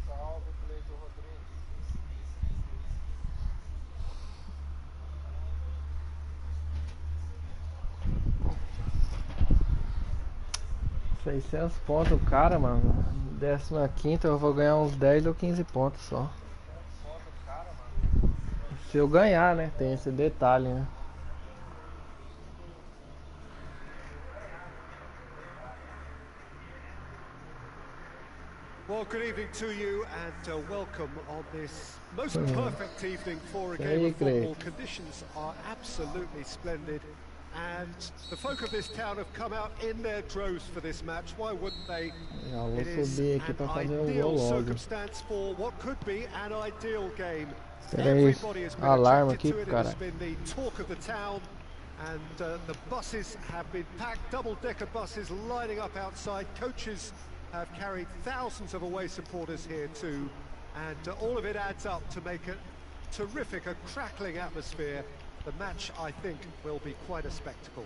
Salve, Cleito Rodrigues. 600 pontos o cara, mano. 15ª eu vou ganhar uns 10 ou 15 pontos só. Se eu ganhar, né? Tem esse detalhe, né? Well, good evening to you and welcome on this most perfect evening for a game of football. Conditions are absolutely splendid and the folk of this town have come out in their droves for this match. Why wouldn't they? It is an ideal circumstance for what could be an ideal game. Everybody has been attracted to it. It has been the talk of the town. And the buses have been packed, double-decker buses lining up outside. Coaches have carried thousands of away supporters here too, and all of it adds up to make a terrific, a crackling atmosphere. The match, I think, will be quite a spectacle.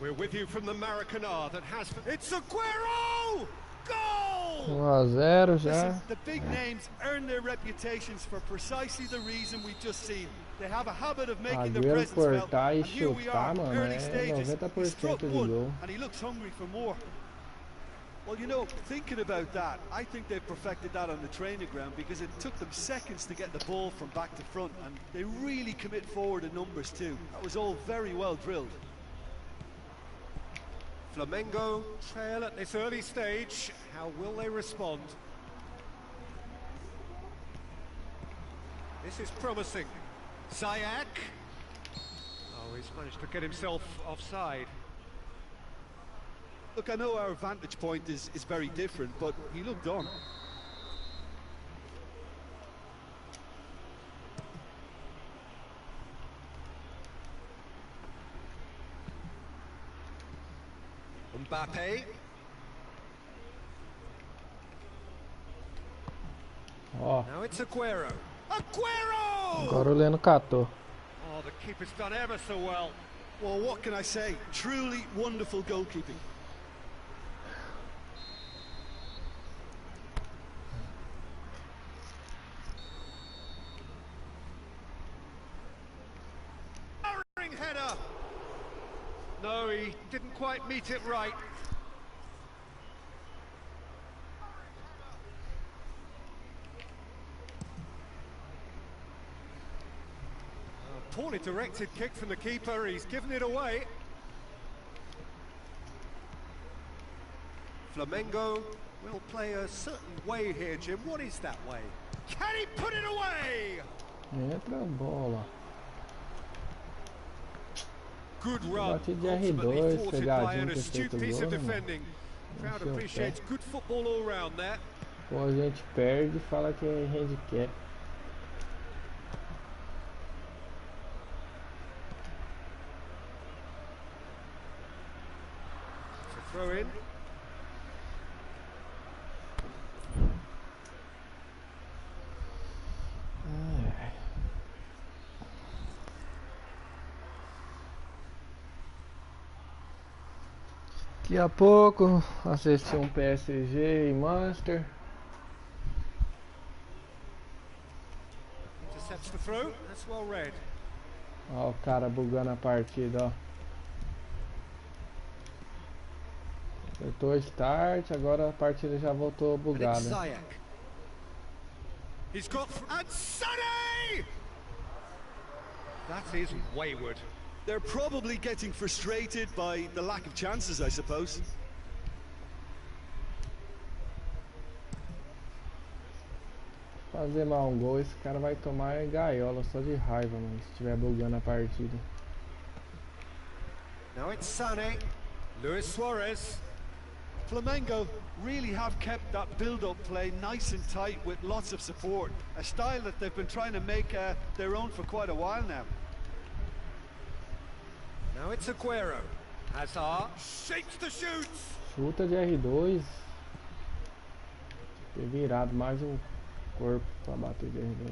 We're with you from the Maracanã that has... It's Aguero! Goal! 1-0 já. Listen, the big names earn their reputations for precisely the reason we've just seen. They have a habit of making their presence felt, and here we are, early stages. He struck one, and he looks hungry for more. Well, you know, thinking about that, I think they've perfected that on the training ground because it took them seconds to get the ball from back to front, and they really commit forward in numbers too. That was all very well drilled. Flamengo trail at this early stage. How will they respond? This is promising. Ziyech. Oh, he's managed to get himself offside. Look, I know our vantage point is very different, but he looked on. Mbappe. Ó. Now it's Aguero. Aguero! Agora o Leno catou. Oh, the keeper's done ever so well. Well, what can I say? Truly wonderful goalkeeping. Header. No, he didn't quite meet it right. A poorly directed kick from the keeper, he's given it away. Flamengo will play a certain way here, Jim. What is that way? Can he put it away? Entra a bola. Good run, ultimately thwarted by an astute piece of defending. Crowd appreciates good football all round there. Pô, a gente perde e fala que é handicap. It's a throw in. Daqui a pouco assisti PSG e Manchester. Intercepts the throw. That's well read. Ó o cara bugando a partida, ó. Apertou start, agora a partida já voltou bugada. He's got and Sonny! That is wayward. They're probably getting frustrated by the lack of chances, I suppose. Fazer mal um gol, esse cara vai tomar gaiola só de raiva, mano, se estiver bugando a partida. Now it's Sané, Luis Suarez. Flamengo really have kept that build-up play nice and tight with lots of support, a style that they've been trying to make their own for quite a while now. Now it's Aguero. Hazard shakes the shoots. Chuta de R2. Ter virado mais um corpo para bater de R2.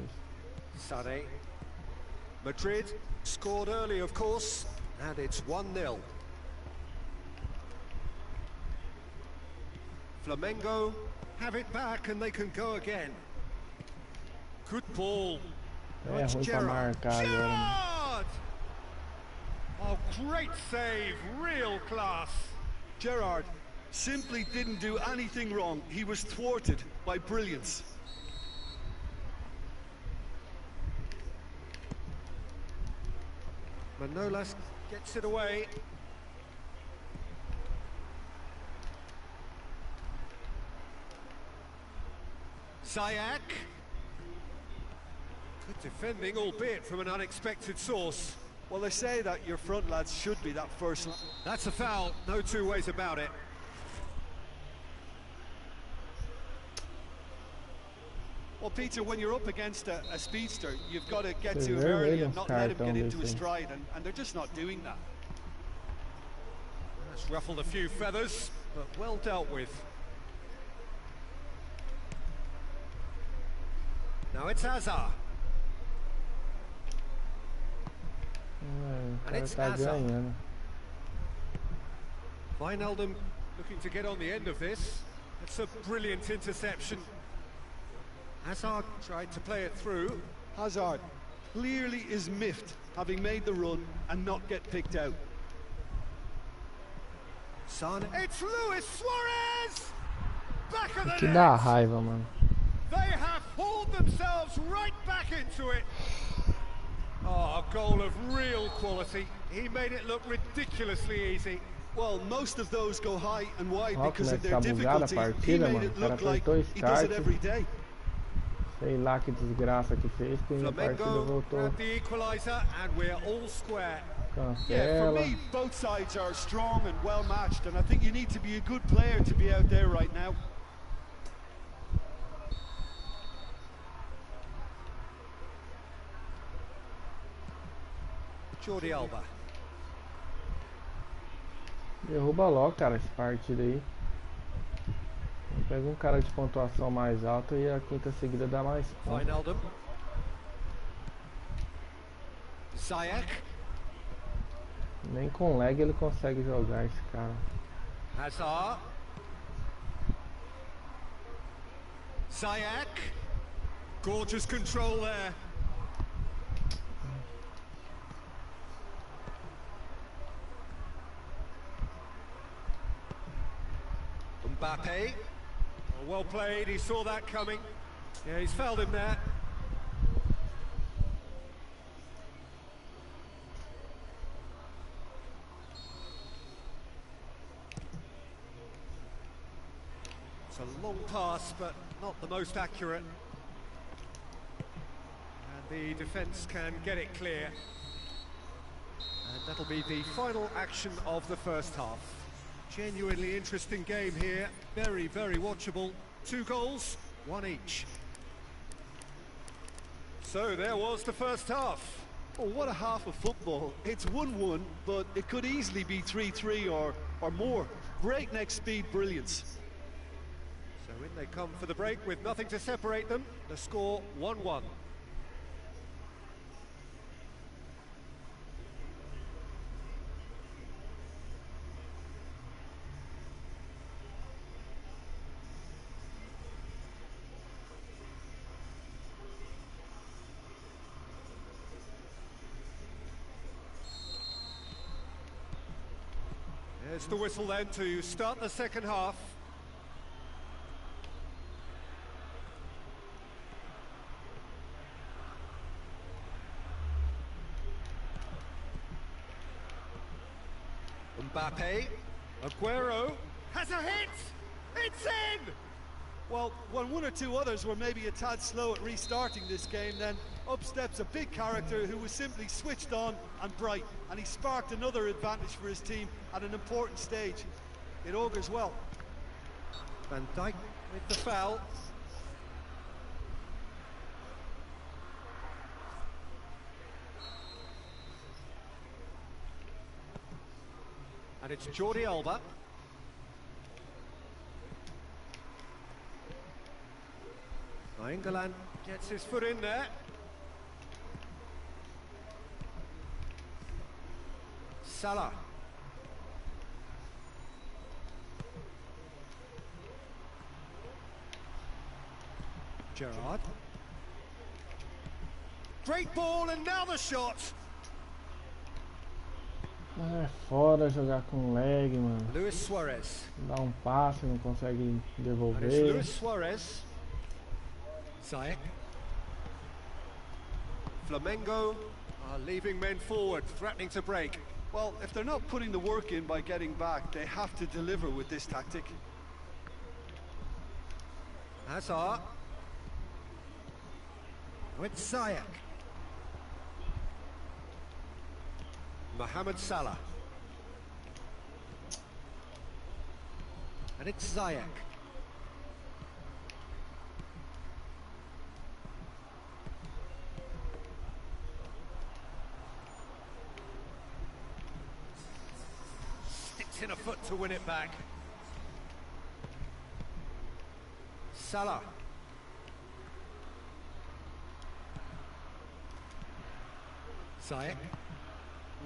Sané. Madrid scored early, of course. And it's 1-0. Flamengo have it back and they can go again. Good ball. É ruim pra marcar agora, mano. Gerrard! Oh, great save, real class. Gerrard simply didn't do anything wrong. He was thwarted by brilliance. Manolas gets it away. Ziyech. Good defending, albeit from an unexpected source. Well, they say that your front lads should be that first. That's a foul, no two ways about it. Well, Peter, when you're up against a speedster, you've got to get to him early and not let him get into his stride, and they're just not doing that. That's ruffled a few feathers, but well dealt with. Now it's Hazard. O And cara it's tá Hazard. ganhando. Wijnaldum looking to get on the end of this. It's a brilliant interception. Hazard tried to play it through. Hazard clearly is miffed, having made the run and not get picked out. Son, it's Luis Suarez! Back of the Que dá net! raiva, mano. They have hauled themselves right back into it. Oh, a goal of real quality. He made it look ridiculously easy. Well, most of those go high and wide Ó, because como é of que their tá bugada a difficulty. He partida, made mano. it O cara look like apertou he does it start. every day. Sei lá que desgraça que fez, que a partida Flamengo voltou. at the equaliser, and we're all square. Yeah, for Cancela. me, both sides are strong and well matched, and I think you need to be a good player to be out there right now. Jordi Alba. Derruba logo, cara, essa partida aí. Pega um cara de pontuação mais alta e a quinta seguida dá mais pontos. Wijnaldum. Ziyech. Nem com lag ele consegue jogar esse cara. Hazard. Ziyech. Gorgeous control there. Mbappe. Well played, he saw that coming. Yeah, he's fouled him there. It's a long pass, but not the most accurate. And the defence can get it clear. And that'll be the final action of the first half. Genuinely interesting game here, very, very watchable. 2 goals, 1 each. So there was the first half. Oh, what a half of football. It's 1-1, but it could easily be 3-3 or more. Breakneck speed brilliance. So in they come for the break with nothing to separate them. The score 1-1. There's the whistle then to start the second half. Mbappe, Aguero, has a hit! It's in! Well, when one or two others were maybe a tad slow at restarting this game, then up steps a big character who was simply switched on and bright, and he sparked another advantage for his team at an important stage. It augurs well. Van Dijk with the foul. And it's Jordi Alba. England gets his foot in there. Salah. Gerrard. Great ball, and now the shot. É foda jogar com lag, mano. Luis Suarez. Dá um passe, não consegue And it's devolver. Luis Suarez. Ziyech. Flamengo are leaving men forward, threatening to break. Well, if they're not putting the work in by getting back, they have to deliver with this tactic. Hazard. With Ziyech. Mohamed Salah. And it's Ziyech. Sticks in a foot to win it back. Salah. Ziyech.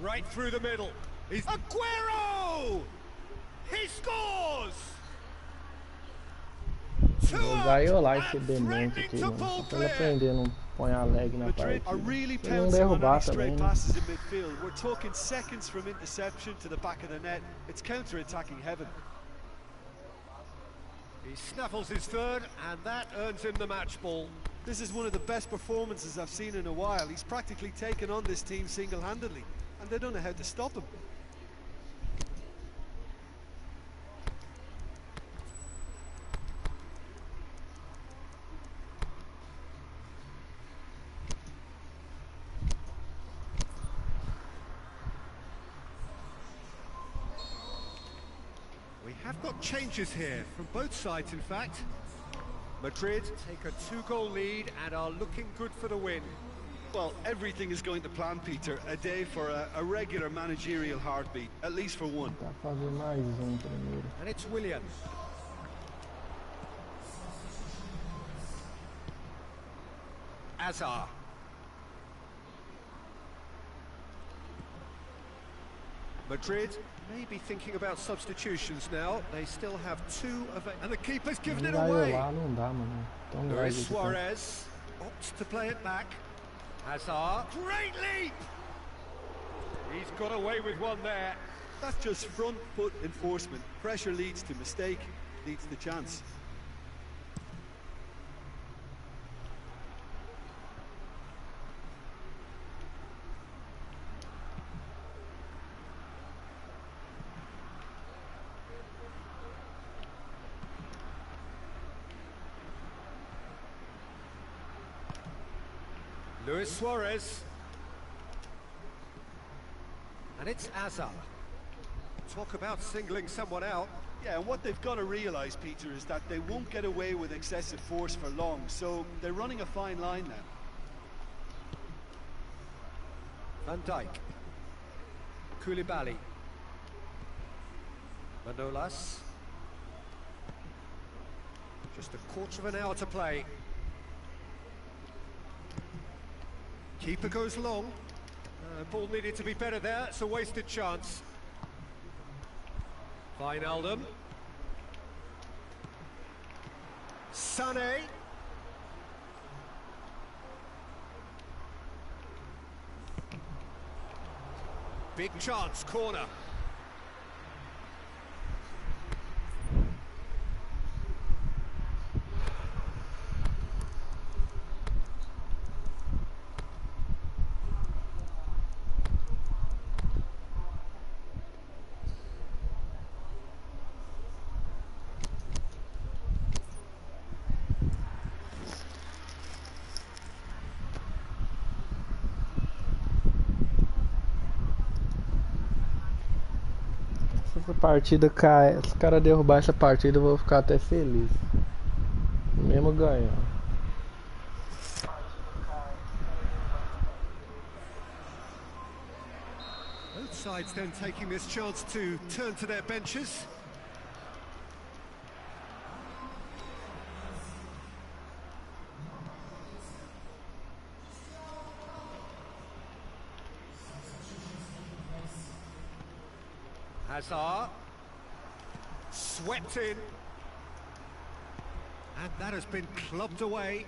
Right through the middle. He's Aguero! He scores! Vou gaiolar esse demente aqui, mano. Só pra ele aprender, não põe a lag na Madrid partida. are really Se ele não pouncing on derrubar any stray também, né? passes in midfield. We're talking seconds from interception to the back of the net. It's counter-attacking heaven. He snaffles his third, and that earns him the match ball. This is one of the best performances I've seen in a while. He's practically taken on this team single-handedly, and they don't know how to stop him. We have got changes here, from both sides in fact. Madrid take a 2-goal lead and are looking good for the win. Well, everything is going to plan, Peter. A day for a regular managerial heartbeat, at least for one. Pra fazer mais primeiro. And it's Willian. Hazard. Madrid may be thinking about substitutions now. They still have two of it, and the keeper's given it away. Gaiolar não dá, mano. Tão lag Luis que tá. Suarez opts to play it back. Hazard. Great leap! He's got away with one there. That's just front foot enforcement. Pressure leads to mistake, leads to chance. Luis Suarez. And it's Hazard. Talk about singling someone out. Yeah, and what they've got to realise, Peter, is that they won't get away with excessive force for long, so they're running a fine line now. Van Dijk. Koulibaly. Manolas. Just a quarter of an hour to play. Keeper goes long. Ball needed to be better there. It's a wasted chance. Wijnaldum. Sané. Big chance, corner. Se essa partida cair, se os caras derrubar essa partida, eu vou ficar até feliz. Mesmo ganhando. Both sides then taking this chance to turn to their benches. Hazard. Swept in. And that has been clubbed away.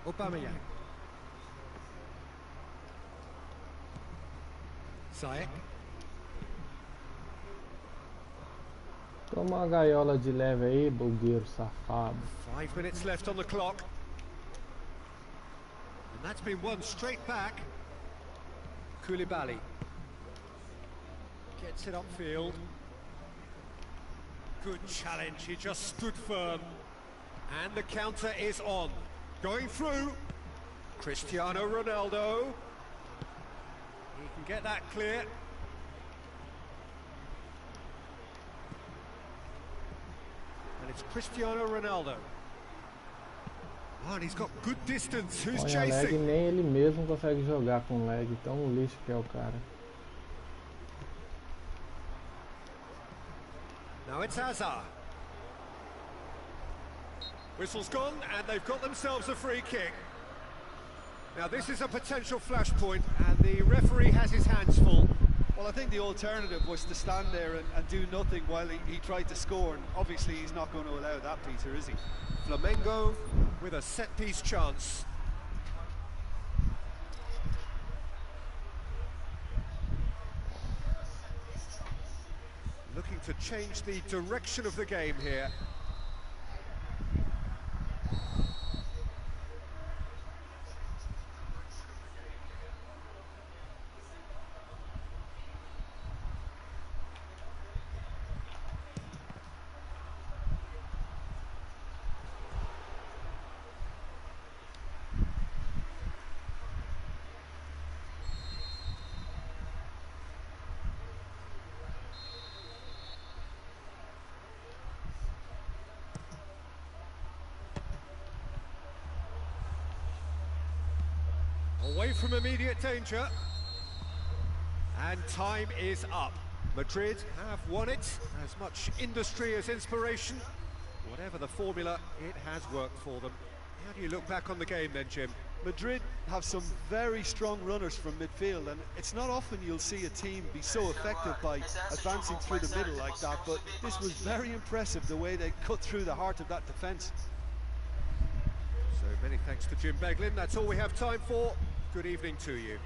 Aubameyang. Ziyech. Toma uma gaiola de leve aí, bugueiro safado. 5 minutes left on the clock. And that's been won straight back. Koulibaly. Gets it upfield. Good challenge, he just stood firm. And the counter is on. Going through. Cristiano Ronaldo. He can get that clear. And it's Cristiano Ronaldo. Oh, and he's got good distance. Who's Olha, lag, chasing? nem ele mesmo consegue jogar com lag, tão lixo que é o cara. Now it's Hazard. Whistle's gone, and they've got themselves a free kick. Now this is a potential flashpoint, and the referee has his hands full. Well, I think the alternative was to stand there and do nothing while he tried to score, and obviously he's not going to allow that, Peter, is he? Flamengo with a set-piece chance. Looking to change the direction of the game here. Away from immediate danger. And time is up. Madrid have won it. As much industry as inspiration. Whatever the formula, it has worked for them. How do you look back on the game then, Jim? Madrid have some very strong runners from midfield, and it's not often you'll see a team be so effective by advancing through the middle like that, but this was very impressive, the way they cut through the heart of that defence. So many thanks to Jim Beglin. That's all we have time for. Good evening to you.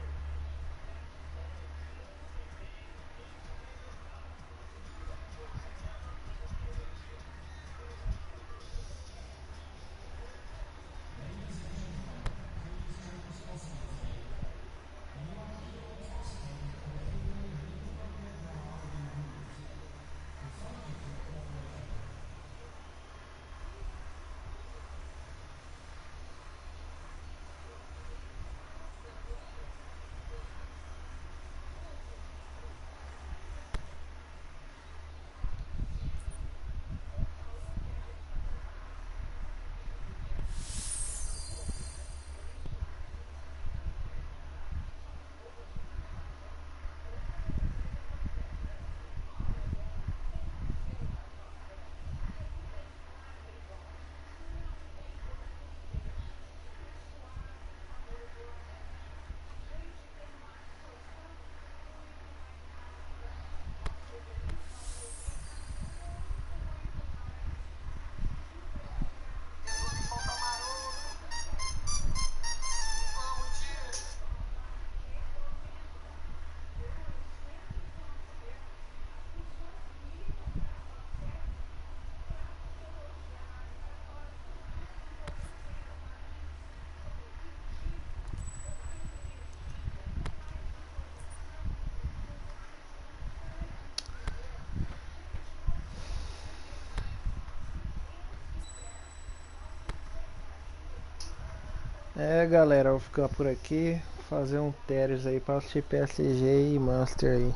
É, galera, eu vou ficar por aqui, fazer um Teres aí para assistir PSG e Manchester aí.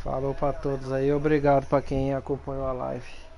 Falou para todos aí, obrigado para quem acompanhou a live.